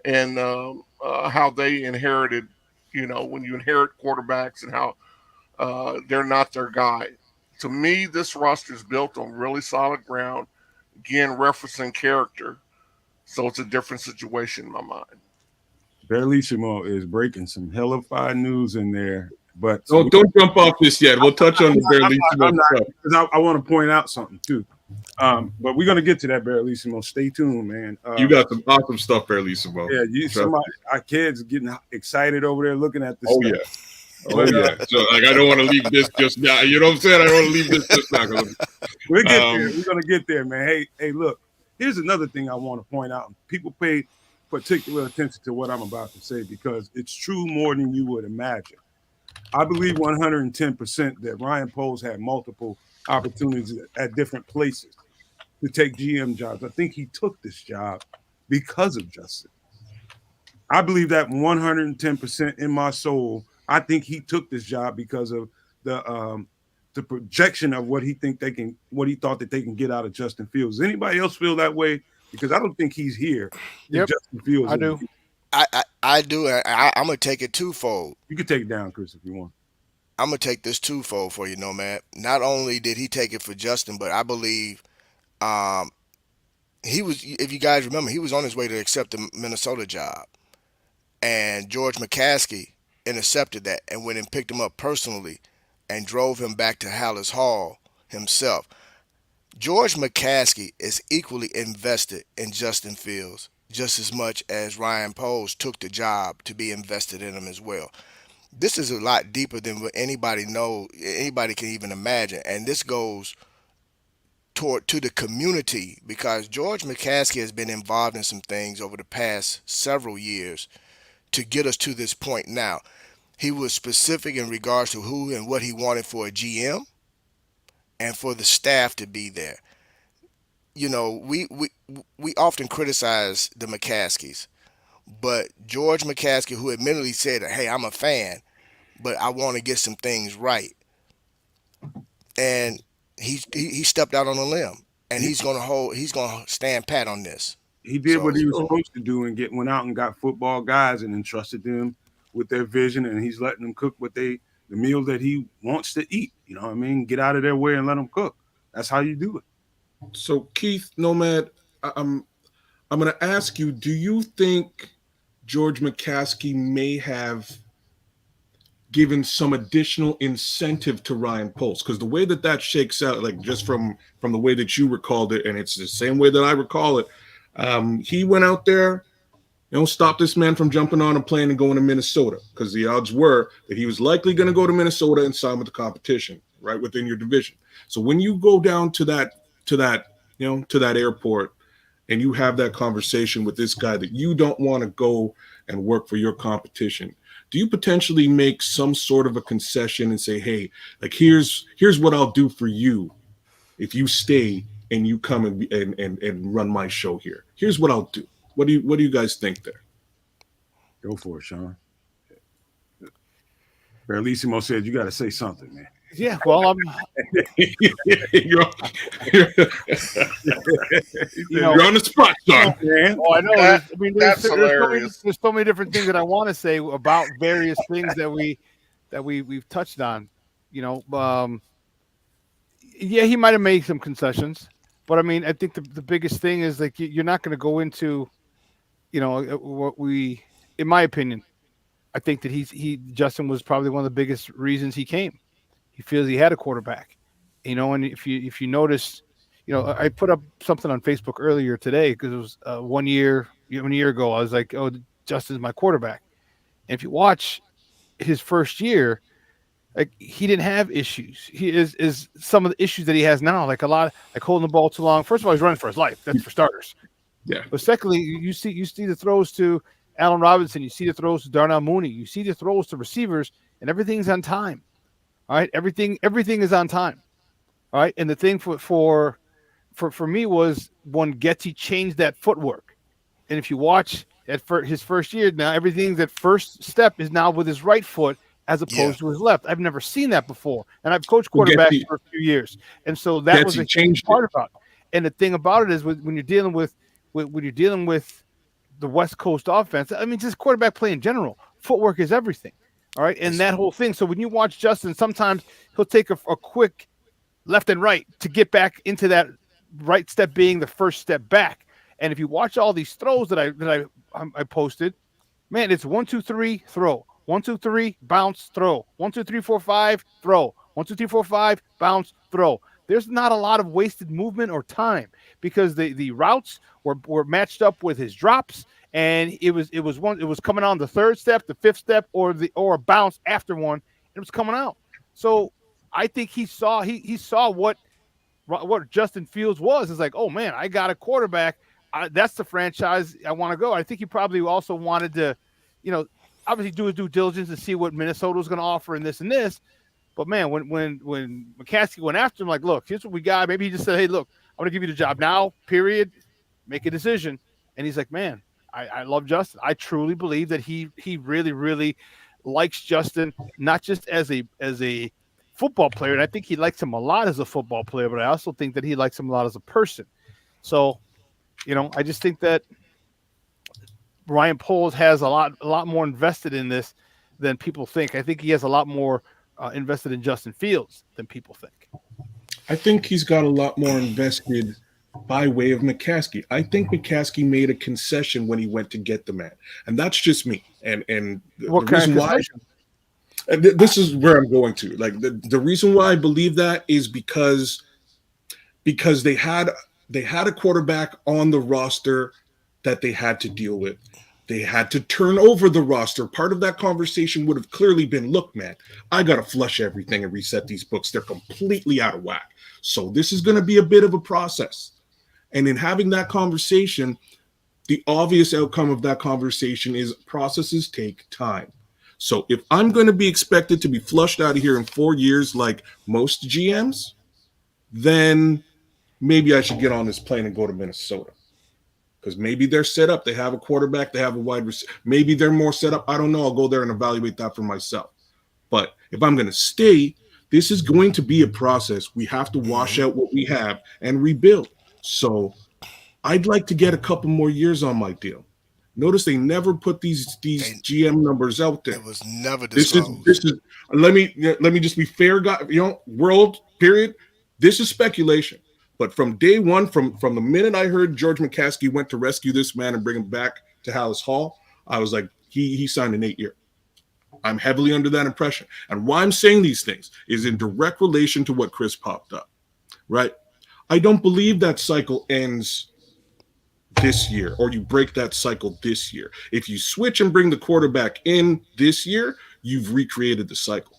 and how they inherited, when you inherit quarterbacks and how they're not their guy. To me, this roster is built on really solid ground, again, referencing character. So it's a different situation in my mind. Bearlissimo is breaking some hellified news in there. But don't jump off this yet. We'll touch on the Bearlissimo stuff. Because I want to point out something too. But we're gonna get to that, Bearlissimo. Stay tuned, man. You got some awesome stuff, Bearlissimo. Yeah, our kids getting excited over there looking at this. Oh stuff. Yeah. So I don't want to leave this just now. You know what I'm saying? I don't want to leave this just now. We'll get there. We're gonna get there, man. Hey, look. Here's another thing I want to point out. People pay particular attention to what I'm about to say because it's true more than you would imagine. I believe 110% that Ryan Poles had multiple opportunities at different places to take GM jobs. I think he took this job because of Justin. I believe that 110% in my soul. I think he took this job because of the projection of what he thought that they can get out of Justin Fields. Does anybody else feel that way? Because I don't think he's here. Yep, Justin Fields. I do. I do. I'm gonna take it twofold. You can take it down, Chris, if you want. I'm gonna take this twofold for you, Nomad. Not only did he take it for Justin, but I believe he was. If you guys remember, he was on his way to accept the Minnesota job, and George McCaskey intercepted that and went and picked him up personally and drove him back to Hallis Hall himself. George McCaskey is equally invested in Justin Fields just as much as Ryan Poles took the job to be invested in him as well. This is a lot deeper than what anybody can even imagine, and this goes to the community because George McCaskey has been involved in some things over the past several years to get us to this point now. He was specific in regards to who and what he wanted for a GM and for the staff to be there. We often criticize the McCaskeys, but George McCaskey, who admittedly said, "Hey, I'm a fan, but I want to get some things right," and he stepped out on a limb, and he's gonna stand pat on this. He did what he was supposed to do and went out and got football guys and entrusted them with their vision, and he's letting them cook the meal that he wants to eat. You know what I mean? Get out of their way and let them cook. That's how you do it. So Keith, Nomad, I'm going to ask you, do you think George McCaskey may have given some additional incentive to Ryan Poles? Because the way that shakes out, like just from the way that you recalled it, and it's the same way that I recall it, he went out there, stop this man from jumping on a plane and going to Minnesota, because the odds were that he was likely going to go to Minnesota and sign with the competition right within your division. So when you go down to that airport and you have that conversation with this guy that you don't want to go and work for your competition, do you potentially make some sort of a concession and say, hey, like here's what I'll do for you if you stay and you come and run my show here. Here's what I'll do. What do you guys think there? Go for it, Shawn. Barlissimo said you got to say something, man. Yeah, well, you're on the spot, Shawn. Oh, I know. That's hilarious. There's so many different things that I want to say about various things that we've touched on. Yeah, he might have made some concessions, but I mean, I think the biggest thing is like you're not going to go into, what we, in my opinion, I think that Justin was probably one of the biggest reasons he came. He feels he had a quarterback, and if you notice, I put up something on Facebook earlier today because it was 1 year ago. I was like, oh, Justin's my quarterback. And if you watch his first year, like he didn't have issues. He is some of the issues that he has now, like a lot, like holding the ball too long. First of all, he's running for his life. That's for starters. Yeah. But secondly, you see the throws to Allen Robinson. You see the throws to Darnell Mooney. You see the throws to receivers, and everything's on time. All right, everything is on time. All right, and the thing for me was when Getsy changed that footwork, and if you watch his first year now, everything that first step is now with his right foot as opposed to his left. I've never seen that before, and I've coached quarterbacks for a few years, and so that was a huge part about it. And the thing about it is when you're dealing with the West Coast offense, I mean, just quarterback play in general, footwork is everything. All right, and that whole thing. So when you watch Justin, sometimes he'll take a quick left and right to get back into that right step being the first step back. And if you watch all these throws that I posted, man, it's 1, 2, 3, throw. 1, 2, 3, bounce, throw. 1, 2, 3, 4, 5, throw. 1, 2, 3, 4, 5, bounce, throw. There's not a lot of wasted movement or time because the routes were matched up with his drops. And it was coming on the third step, the fifth step, or a bounce after one, and it was coming out. So I think he saw what Justin Fields was. It's like, oh man, I got a quarterback. That's the franchise I want to go. I think he probably also wanted to, obviously do his due diligence to see what Minnesota was going to offer and this and this. But man, when McCaskey went after him, like, look, here's what we got. Maybe he just said, hey, look, I'm going to give you the job now. Period. Make a decision. And he's like, man. I love Justin. I truly believe that he really, really likes Justin, not just as a football player, and I think he likes him a lot as a football player, but I also think that he likes him a lot as a person. So, I just think that Ryan Poles has a lot more invested in this than people think. I think he has a lot more invested in Justin Fields than people think. I think he's got a lot more invested by way of McCaskey. I think McCaskey made a concession when he went to get the man, and that's just me. And the reason why this is where I'm going to. Like the reason why I believe that is because they had a quarterback on the roster that they had to deal with. They had to turn over the roster. Part of that conversation would have clearly been, look, man, I got to flush everything and reset these books. They're completely out of whack. So this is going to be a bit of a process. And in having that conversation, the obvious outcome of that conversation is processes take time. So if I'm going to be expected to be flushed out of here in 4 years like most GMs, then maybe I should get on this plane and go to Minnesota. Because maybe they're set up. They have a quarterback. They have a wide receiver. Maybe they're more set up. I don't know. I'll go there and evaluate that for myself. But if I'm going to stay, this is going to be a process. We have to wash out what we have and rebuild. So I'd like to get a couple more years on my deal. Notice they never put these GM numbers out there. It was never disclosed. This is let me just be fair, world period. This is speculation. But from day one, from the minute I heard George McCaskey went to rescue this man and bring him back to Hallis Hall, I was like, he signed an 8-year. I'm heavily under that impression. And why I'm saying these things is in direct relation to what Chris popped up, right? I don't believe that cycle ends this year or you break that cycle this year. If you switch and bring the quarterback in this year, you've recreated the cycle.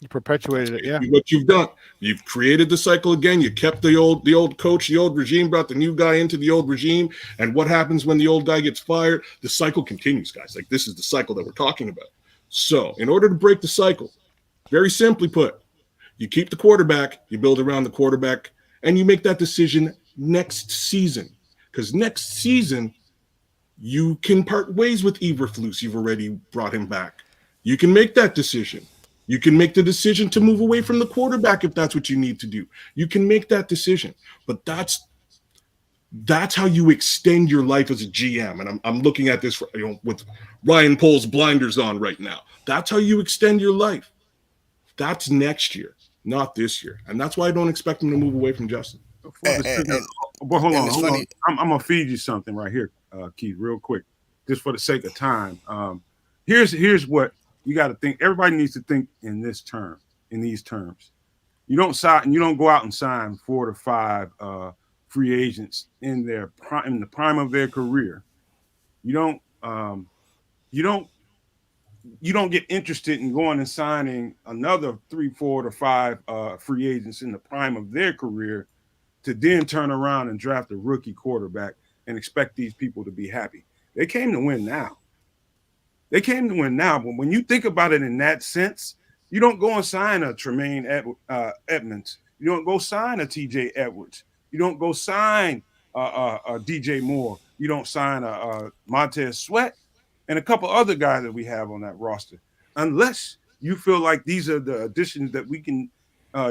You perpetuated it, yeah. What you've done, you've created the cycle again. You kept the old coach, the old regime, brought the new guy into the old regime. And what happens when the old guy gets fired? The cycle continues, guys. Like, this is the cycle that we're talking about. So in order to break the cycle, very simply put, you keep the quarterback, you build around the quarterback, and you make that decision next season. Because next season, you can part ways with Eberflus. You've already brought him back. You can make that decision. You can make the decision to move away from the quarterback if that's what you need to do. You can make that decision. But that's how you extend your life as a GM. And I'm looking at this with Ryan Poles blinders on right now. That's how you extend your life. That's next year, not this year. And that's why I don't expect him to move away from Justin. But hold on. I'm going to feed you something right here, Keith, real quick, just for the sake of time. Here's what you got to think. Everybody needs to think in these terms. You don't go out and sign 4 to 5 free agents in the prime of their career. You don't get interested in going and signing another 3, 4 to 5 free agents in the prime of their career to then turn around and draft a rookie quarterback and expect these people to be happy. They came to win now. But when you think about it in that sense, you don't go and sign a Tremaine Edmonds. You don't go sign a TJ Edwards. You don't go sign a DJMoore. You don't sign a Montez Sweat and a couple other guys that we have on that roster, unless you feel like these are the additions that we can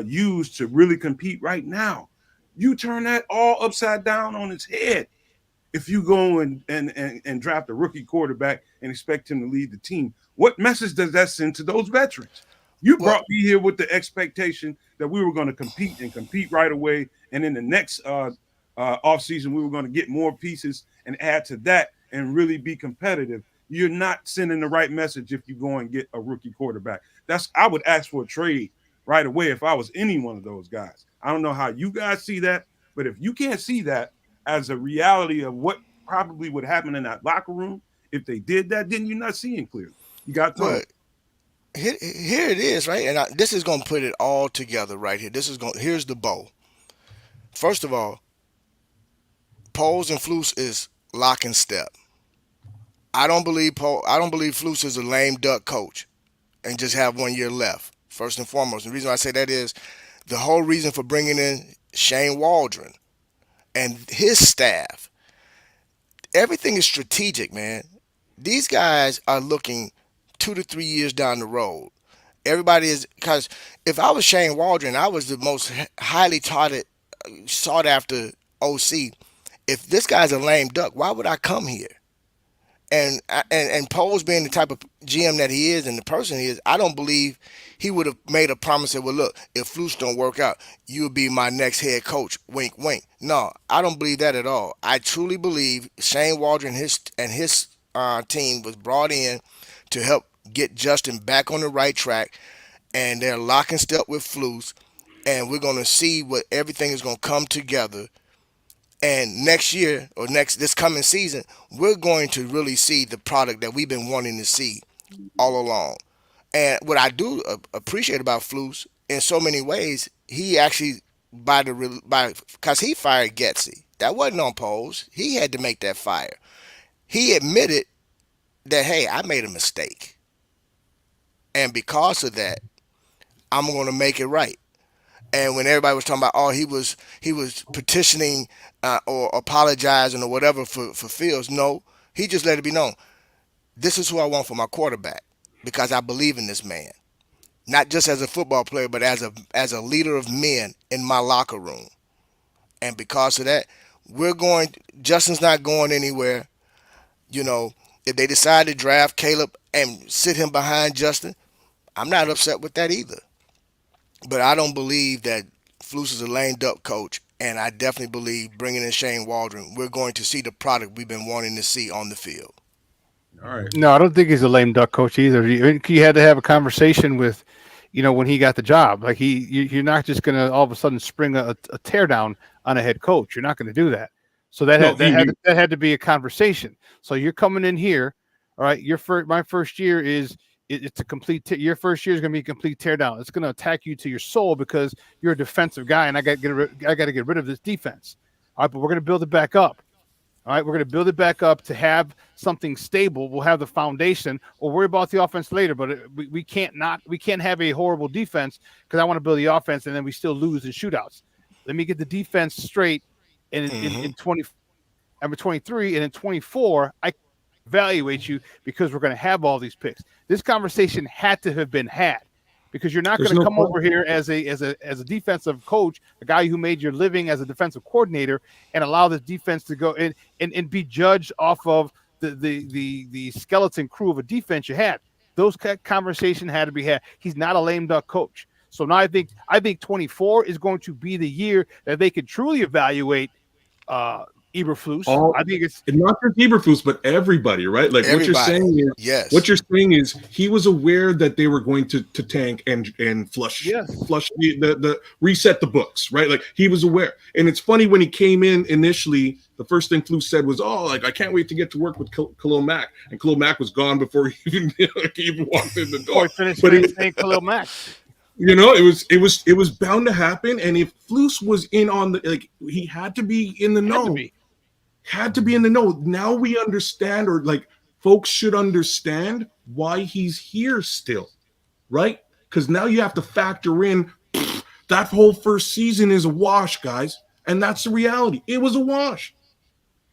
use to really compete right now. You turn that all upside down on its head if you go and draft a rookie quarterback and expect him to lead the team. What message does that send to those veterans? You brought me here with the expectation that we were going to compete right away, and in the next offseason we were going to get more pieces and add to that and really be competitive. You're not sending the right message if you go and get a rookie quarterback. I would ask for a trade right away if I was any one of those guys. I don't know how you guys see that, but if you can't see that as a reality of what probably would happen in that locker room if they did that, then you're not seeing clearly. You got to. Here it is, right? And this is going to put it all together right here. Here's the bow. First of all, Poles and Flus is lock and step. I don't believe Flus is a lame duck coach and just have 1 year left. First and foremost, the reason I say that is the whole reason for bringing in Shane Waldron and his staff. Everything is strategic, man. These guys are looking 2 to 3 years down the road. Everybody is, because if I was Shane Waldron, I was the most highly sought after OC. If this guy's a lame duck, why would I come here? And Poles being the type of GM that he is and the person he is, I don't believe he would have made a promise that, well, look, if Flus don't work out, you'll be my next head coach. Wink, wink. No, I don't believe that at all. I truly believe Shane Waldron and his team was brought in to help get Justin back on the right track, and they're lock and step with Flus, and we're going to see what everything is going to come together. And next year or this coming season, we're going to really see the product that we've been wanting to see all along. And what I do appreciate about Flus in so many ways, he actually because he fired Getsy. That wasn't on Poles. He had to make that fire. He admitted that, hey, I made a mistake, and because of that, I'm going to make it right. And when everybody was talking about, oh, he was petitioning or apologizing or whatever for Fields, no, he just let it be known. This is who I want for my quarterback because I believe in this man, not just as a football player, but as a leader of men in my locker room. And because of that, Justin's not going anywhere. You know, if they decide to draft Caleb and sit him behind Justin, I'm not upset with that either. But I don't believe that Flus is a lame duck coach, and I definitely believe bringing in Shane Waldron, we're going to see the product we've been wanting to see on the field. All right. No, I don't think he's a lame duck coach either. He had to have a conversation with, when he got the job. Like you're not just going to all of a sudden spring a tear down on a head coach. You're not going to do that. So that had to be a conversation. So you're coming in here, all right. My first year is. It's a complete. Your first year is going to be a complete tear down. It's going to attack you to your soul because you're a defensive guy, and I got to get rid of this defense. All right, but we're going to build it back up. All right, we're going to build it back up to have something stable. We'll have the foundation. We'll worry about the offense later, but we can't have a horrible defense because I want to build the offense, and then we still lose in shootouts. Let me get the defense straight, And in 23 and in 24, I evaluate you because we're going to have all these picks. This conversation had to have been had because you're not going to come over here as a defensive coach, a guy who made your living as a defensive coordinator, and allow the defense to go and be judged off of the skeleton crew of a defense you had. Those conversations had to be had. He's not a lame duck coach. So now I think 24 is going to be the year that they can truly evaluate Eberflus. I think it's not just Eberflus, but everybody, right? Like everybody. What you're saying is he was aware that they were going to tank and flush the reset the books, right? Like he was aware. And it's funny when he came in initially, the first thing Flus said was, "Oh, like I can't wait to get to work with Khalil Mack," and Khalil Mack was gone before he even walked in the door. But he saying Khalil Mack. You know, it was bound to happen, and if Flus was in on he had to be in the know. Had to be in the know. Now we understand, or like folks should understand why he's here still, right? Because now you have to factor in that whole first season is a wash, guys, and that's the reality. It was a wash.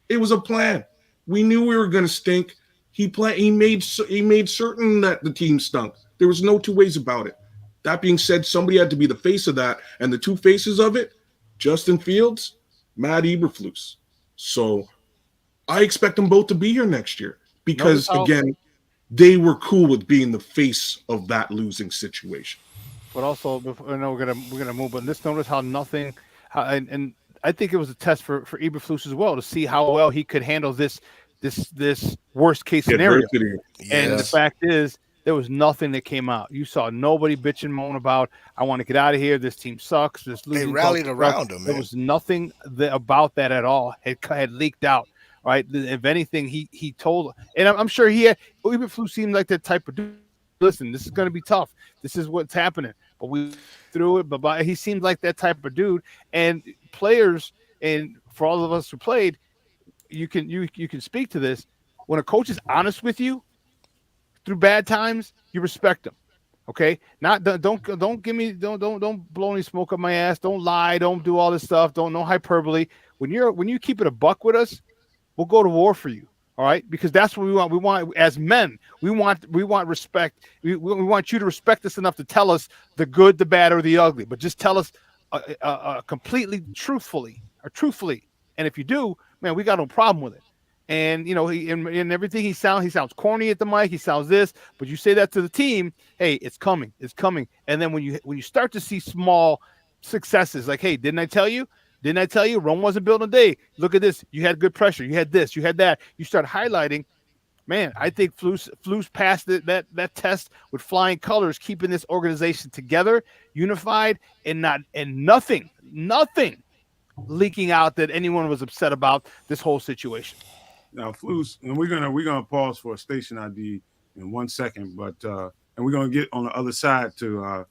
It was a plan. We knew we were going to stink. He made certain that the team stunk. There was no two ways about it. That being said, somebody had to be the face of that, and the two faces of it, Justin Fields, Matt Eberflus. So I expect them both to be here next year because, again, they were cool with being the face of that losing situation. But also, I know we're gonna move, but let's notice and I think it was a test for Eberflus as well to see how well he could handle this worst case scenario. Yes. And the fact is, there was nothing that came out. You saw nobody bitch and moan about, I want to get out of here. This team sucks. They rallied around him. There was nothing about that at all. Had leaked out, right? If anything, he told, and I'm sure Eberflus seemed like that type of dude. Listen, this is going to be tough. This is what's happening. But we through it. But he seemed like that type of dude. And players, and for all of us who played, you can speak to this. When a coach is honest with you through bad times, you respect them. Okay, don't blow any smoke up my ass. Don't lie. Don't do all this stuff. No hyperbole. When you keep it a buck with us, we'll go to war for you. All right, because that's what we want. We want, as men, we want respect. We want you to respect us enough to tell us the good, the bad, or the ugly. But just tell us completely truthfully. And if you do, man, we got no problem with it. And he in everything he sounds corny at the mic. He sounds this, but you say that to the team, hey, it's coming. And then when you start to see small successes, like, hey, didn't I tell you? Rome wasn't built in a day. Look at this. You had good pressure. You had this. You had that. You start highlighting. Man, I think Flus passed that test with flying colors, keeping this organization together, unified, and nothing leaking out that anyone was upset about this whole situation. Now, Flus, and we're gonna pause for a station ID in 1 second, but and we're gonna get on the other side to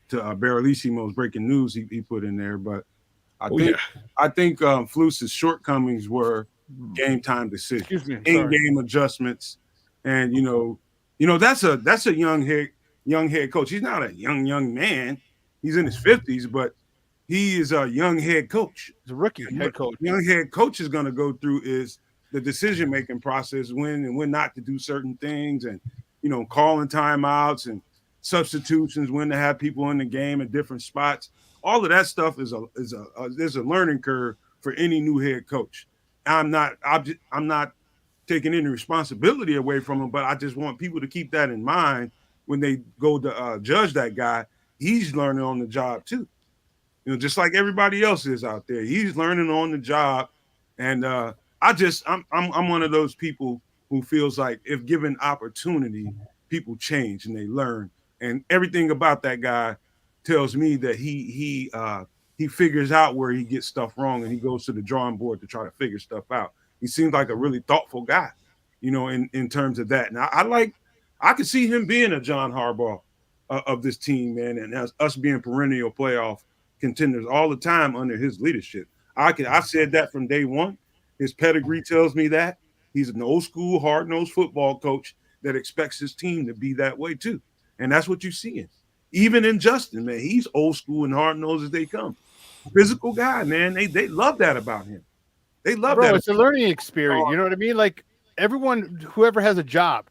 Baralissimo's breaking news he put in there, but. I think Flus's shortcomings were game time decisions, in-game adjustments, and that's a young head coach. He's not a young man. He's in his 50s, but he is a young head coach. He's a rookie head coach. Young head coach is going to go through is the decision making process, when and when not to do certain things, and calling timeouts and substitutions, when to have people in the game at different spots. All of that stuff is a learning curve for any new head coach. I'm not taking any responsibility away from him, but I just want people to keep that in mind when they go to judge that guy. He's learning on the job too, just like everybody else is out there. He's learning on the job, and I'm one of those people who feels like if given opportunity, people change and they learn, and everything about that guy tells me that he figures out where he gets stuff wrong, and he goes to the drawing board to try to figure stuff out. He seems like a really thoughtful guy, in terms of that. Now, I could see him being a John Harbaugh of this team, man, and us being perennial playoff contenders all the time under his leadership. I said that from day one. His pedigree tells me that. He's an old school, hard-nosed football coach that expects his team to be that way too, and that's what you're seeing. Even in Justin, man, he's old school and hard-nosed as they come. Physical guy, man. They love that about him. They love Bro, that. it's a learning experience. You know what I mean? Like everyone, whoever has a job,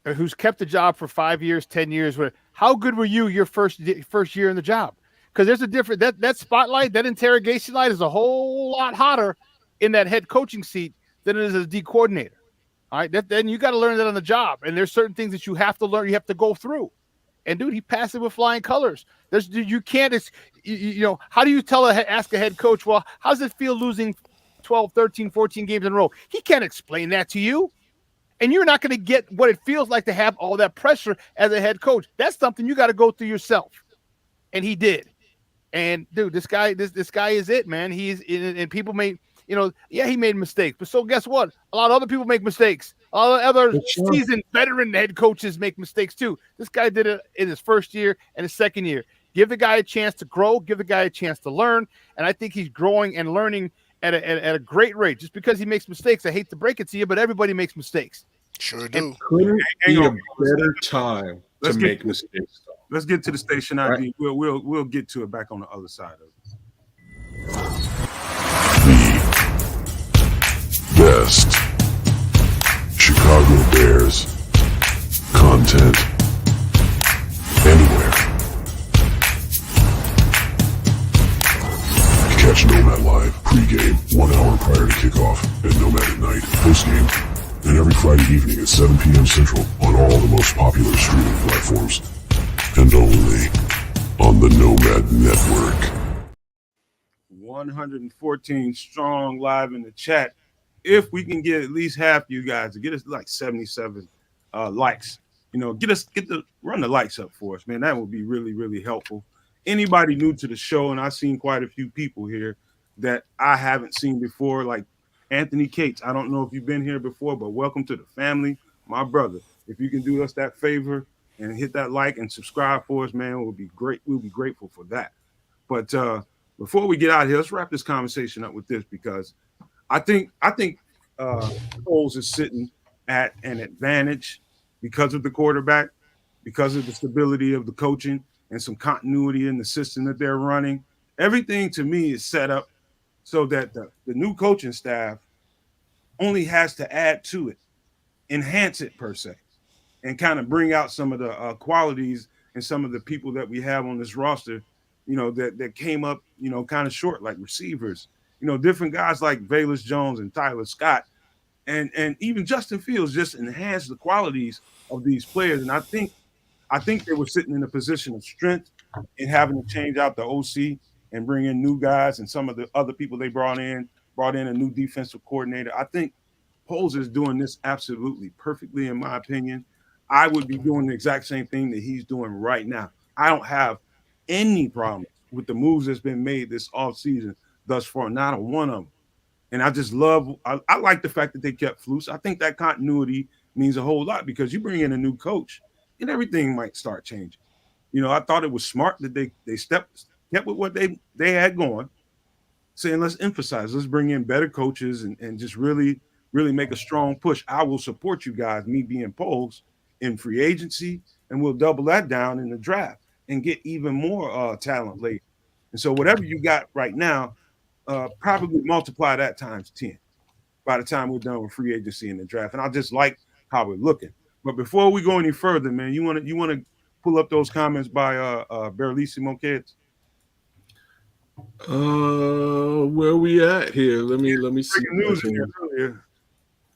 or who's kept a job for 5 years, 10 years, how good were you your first year in the job? Because there's a different that spotlight, that interrogation light is a whole lot hotter in that head coaching seat than it is as a D coordinator. All right, then you got to learn that on the job, and there's certain things that you have to learn, you have to go through. And dude, he passed it with flying colors. You can't, how do you ask a head coach, well, how does it feel losing 12, 13, 14 games in a row? He can't explain that to you. And you're not going to get what it feels like to have all that pressure as a head coach. That's something you got to go through yourself. And he did. And dude, this guy is it, man. And people may, he made mistakes. But so guess what? A lot of other people make mistakes. A lot of other seasoned veteran head coaches make mistakes too. This guy did it in his first year and his second year. Give the guy a chance to grow. Give the guy a chance to learn. And I think he's growing and learning at a great rate. Just because he makes mistakes, I hate to break it to you, but everybody makes mistakes. Sure do. Couldn't be a better time to make mistakes. Let's get to the station ID. Right. We'll get to it back on the other side of it. The best Chicago Bears content anywhere. Catch Nomad live pregame 1 hour prior to kickoff, and Nomad at night postgame, and every Friday evening at 7 p.m. Central on all the most popular streaming platforms, and only on the Nomad Network. 114 strong live in the chat. If we can get at least half you guys to get us like 77 likes, run the likes up for us, man. That would be really, really helpful. Anybody new to the show, and I've seen quite a few people here that I haven't seen before, like Anthony Cates. I don't know if you've been here before, but welcome to the family, my brother. If you can do us that favor and hit that like and subscribe for us, man, it would be great. We'll be grateful for that. But before we get out of here, let's wrap this conversation up with this, because I think Foles is sitting at an advantage because of the quarterback, because of the stability of the coaching and some continuity in the system that they're running. Everything to me is set up so that the new coaching staff only has to add to it, enhance it per se, and kind of bring out some of the qualities and some of the people that we have on this roster, that came up, kind of short, like receivers, different guys like Velus Jones and Tyler Scott, and even JustinFields just enhanced the qualities of these players. And I think they were sitting in a position of strength in having to change out the OC and bring in new guys, and some of the other people they brought in a new defensive coordinator. I think Poles is doing this absolutely perfectly, in my opinion. I would be doing the exact same thing that he's doing right now. I don't have any problem with the moves that's been made this offseason thus far, not a one of them. And I just I like the fact that they kept Flus. I think that continuity means a whole lot, because you bring in a new coach and everything might start changing. I thought it was smart that they kept with what they had going, saying, let's bring in better coaches and just really, really make a strong push. I will support you guys, me being Poles, in free agency, and we'll double that down in the draft and get even more talent later. And so whatever you got right now, probably multiply that times 10 by the time we're done with free agency in the draft. And I just like how we're looking. But before we go any further, man, you want to pull up those comments by Barrelissimo Kids? Where we at here? Let me see. News here.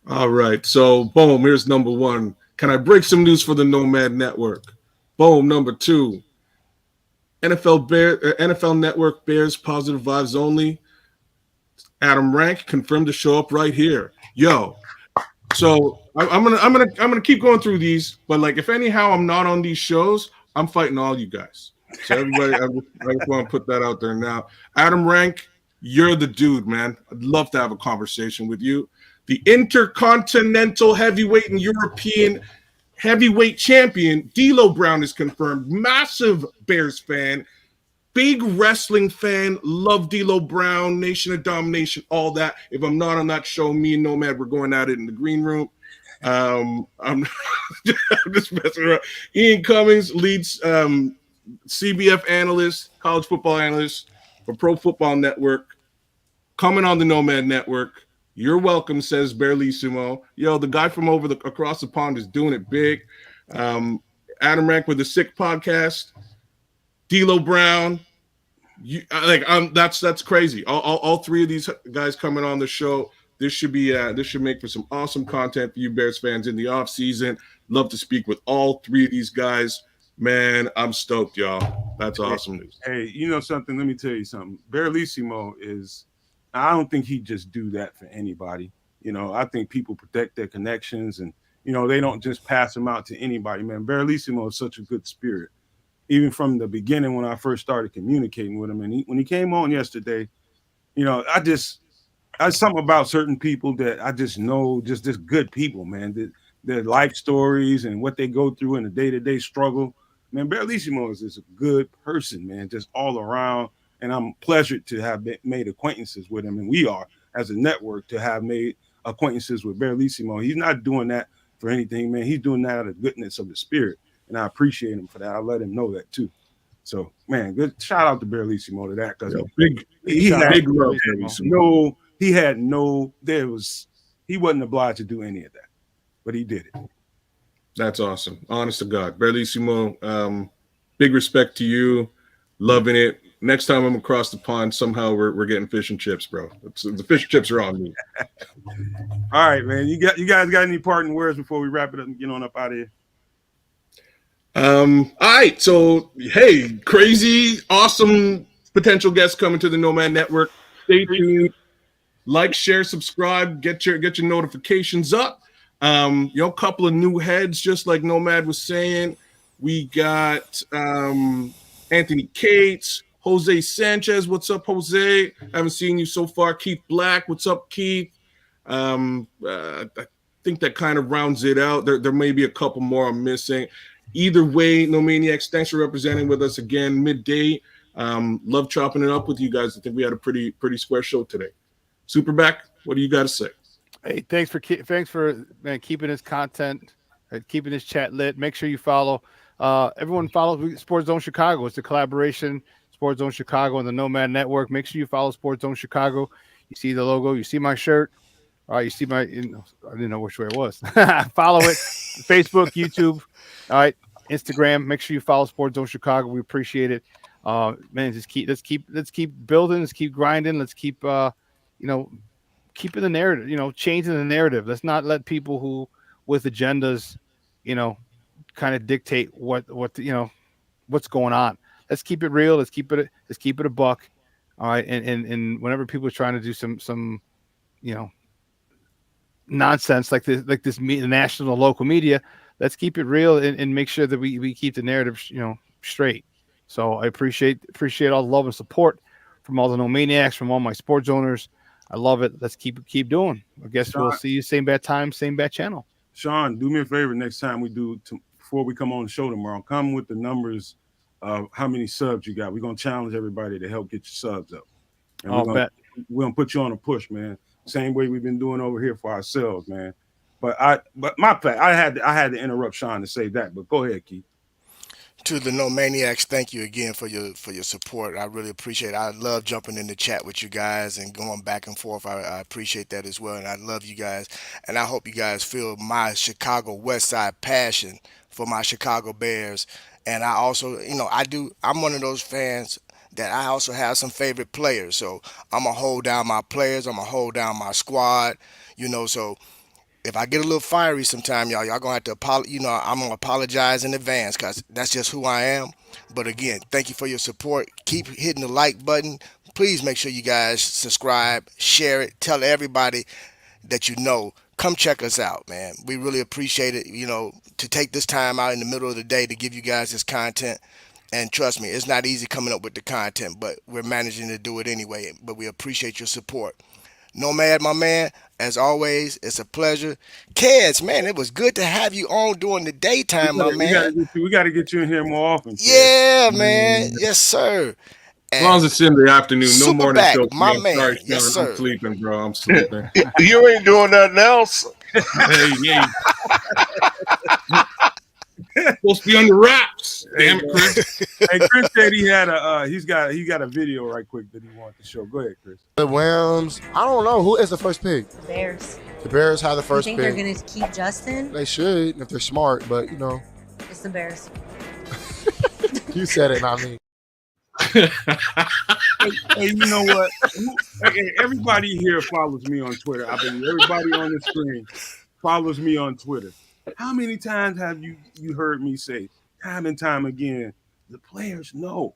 All right. So boom, here's number one. Can I break some news for the Nomad Network? Boom, number two. NFL Network Bears positive vibes only. Adam Rank confirmed to show up right here. Yo. So I'm gonna keep going through these, but like if anyhow I'm not on these shows, I'm fighting all you guys. So everybody, I just want to put that out there now. Adam Rank, you're the dude, man. I'd love to have a conversation with you. The Intercontinental Heavyweight and European Heavyweight Champion, D'Lo Brown, is confirmed. Massive Bears fan, big wrestling fan. Love D'Lo Brown, Nation of Domination, all that. If I'm not on that show, me and Nomad, we're going at it in the green room. I'm just messing around. Ian Cummings leads CBF analyst, college football analyst for Pro Football Network, coming on the Nomad Network. You're welcome, says Bearlissimo. Yo, the guy from across the pond is doing it big. Adam Rank with the Sick Podcast. D'Lo Brown. That's crazy. All three of these guys coming on the show. This should make for some awesome content for you Bears fans in the off season. Love to speak with all three of these guys. Man, I'm stoked, y'all. That's awesome news. Hey, you know something? Let me tell you something. Bearlissimo I don't think he'd just do that for anybody. You know, I think people protect their connections and, you know, they don't just pass them out to anybody, man. Bearlissimo is such a good spirit. Even from the beginning when I first started communicating with him. And when he came on yesterday, you know, I something about certain people that I just know, just good people, man. Their life stories and what they go through in the day-to-day struggle. Man, Bearlissimo is a good person, man, just all around. And I'm pleasured to have made acquaintances with him. And we are, as a network, to have made acquaintances with Bearlissimo. He's not doing that for anything, man. He's doing that out of the goodness of the spirit. And I appreciate him for that. I let him know that too. So, man, good shout out to Bearlissimo to that because he wasn't obliged to do any of that, but he did it. That's awesome. Honest to God, Bearlissimo. Big respect to you. Loving it. Next time I'm across the pond, somehow we're getting fish and chips, bro. The fish and chips are on me. All right, man. You guys got any parting words before we wrap it up and get on up out of here? All right. So, hey, crazy, awesome potential guests coming to the Nomad Network. Stay tuned. Like, share, subscribe, get your notifications up. A couple of new heads, just like Nomad was saying. We got Anthony Cates, Jose Sanchez. What's up, Jose? Haven't seen you so far. Keith Black. What's up, Keith? I think that kind of rounds it out. There may be a couple more I'm missing. Either way, No Maniacs, thanks for representing with us again midday. Love chopping it up with you guys. I think we had a pretty square show today. SuperBack, what do you got to say? Hey, thanks for keeping this content, keeping this chat lit. Make sure you follow. Everyone follows Sports Zone Chicago. It's a collaboration, Sports Zone Chicago and the Nomad Network. Make sure you follow Sports Zone Chicago. You see the logo. You see my shirt. All right, you see I didn't know which way it was. Follow it. Facebook, YouTube. All right, Instagram. Make sure you follow Sports Zone Chicago. We appreciate it. Man, let's keep building. Let's keep grinding. Let's keep keeping the narrative. Changing the narrative. Let's not let people who with agendas, kind of dictate what's going on. Let's keep it real. Let's keep it a buck. All right, and whenever people are trying to do some nonsense like this the national local media, let's keep it real and make sure that we keep the narrative straight. So I appreciate all the love and support from all the No Maniacs, from all my sports owners. I love it. Let's keep doing. I guess Shawn, we'll see you same bad time, same bad channel. Shawn, do me a favor next time we do before we come on the show tomorrow. Come with the numbers of how many subs you got. We're gonna challenge everybody to help get your subs up. And we're gonna put you on a push, man. Same way we've been doing over here for ourselves, man. But I had to interrupt Shawn to say that. But go ahead, Keith. To the No Maniacs, thank you again for your support. I really appreciate it. I love jumping in the chat with you guys and going back and forth. I appreciate that as well, and I love you guys. And I hope you guys feel my Chicago West Side passion for my Chicago Bears. And I also, I'm one of those fans that I also have some favorite players. So I'm going to hold down my players. I'm going to hold down my squad, so if I get a little fiery sometime, y'all going to have to apologize. I'm going to apologize in advance because that's just who I am. But again, thank you for your support. Keep hitting the like button. Please make sure you guys subscribe, share it, tell everybody that come check us out, man. We really appreciate it, to take this time out in the middle of the day to give you guys this content. And trust me, it's not easy coming up with the content, but we're managing to do it anyway. But we appreciate your support. Nomad, my man, as always, it's a pleasure. Keds, man, it was good to have you on during the daytime, my man. We got to get you in here more often. Yeah, man. Yes, sir. As long as it's in the afternoon, no morning show. My man. Sorry, yes, sir. I'm sleeping, bro. I'm sleeping. You ain't doing nothing else. Hey. Supposed to be on the wraps. Damn it, Chris. Hey, Chris said he had he's got a video right quick that he wanted to show. Go ahead, Chris. The Rams. I don't know who is the first pick. The Bears. The Bears have the first You pick. think they're going to keep Justin? They should if they're smart, but you know. It's the Bears. You said it, not me. Hey, you know what? Hey, everybody here follows me on Twitter. I believe everybody on the screen follows me on Twitter. How many times have you heard me say, time and time again, the players know?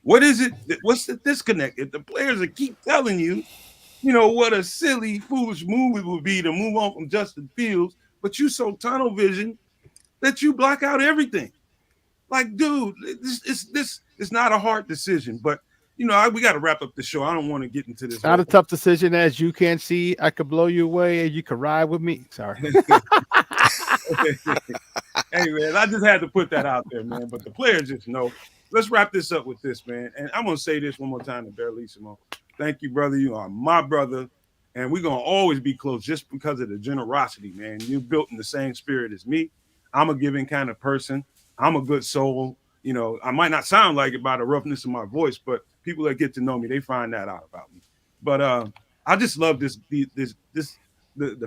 What is it? What's the disconnect? If the players keep telling you, you know, what a silly, foolish move it would be to move on from Justin Fields, but you so tunnel vision that you block out everything. Like, dude, this is not a hard decision, but you know, we got to wrap up the show. I don't want to get into this. Not a tough decision, as you can see. I could blow you away, and you could ride with me. Sorry. Hey, man, I just had to put that out there, man. But the players just know. Let's wrap this up with this, man. And I'm gonna say this one more time to Bearlissimo. Thank you, brother. You are my brother, and we're gonna always be close just because of the generosity, man. You're built in the same spirit as me. I'm a giving kind of person. I'm a good soul. You know, I might not sound like it by the roughness of my voice, but people that get to know me, they find that out about me. But I just love the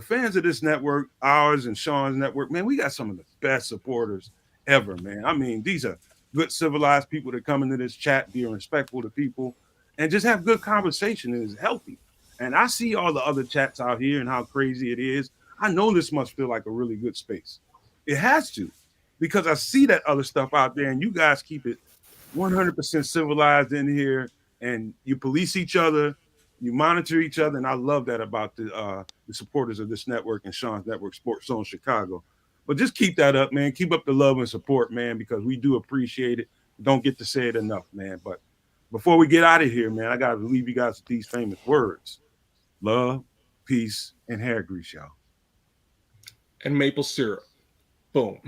fans of this network, ours and Shawn's network. Man, we got some of the best supporters ever, man. I mean, these are good, civilized people that come into this chat, being respectful to people, and just have good conversation and is healthy. And I see all the other chats out here and how crazy it is. I know this must feel like a really good space. It has to, because I see that other stuff out there, and you guys keep it 100% civilized in here, and you police each other, you monitor each other, and I love that about the supporters of this network and Shawn's network, Sports Zone Chicago. But just keep that up, man. Keep up the love and support, man, because we do appreciate it. Don't get to say it enough, man. But before we get out of here, man, I got to leave you guys with these famous words: love, peace, and hair grease, y'all. And maple syrup. Boom.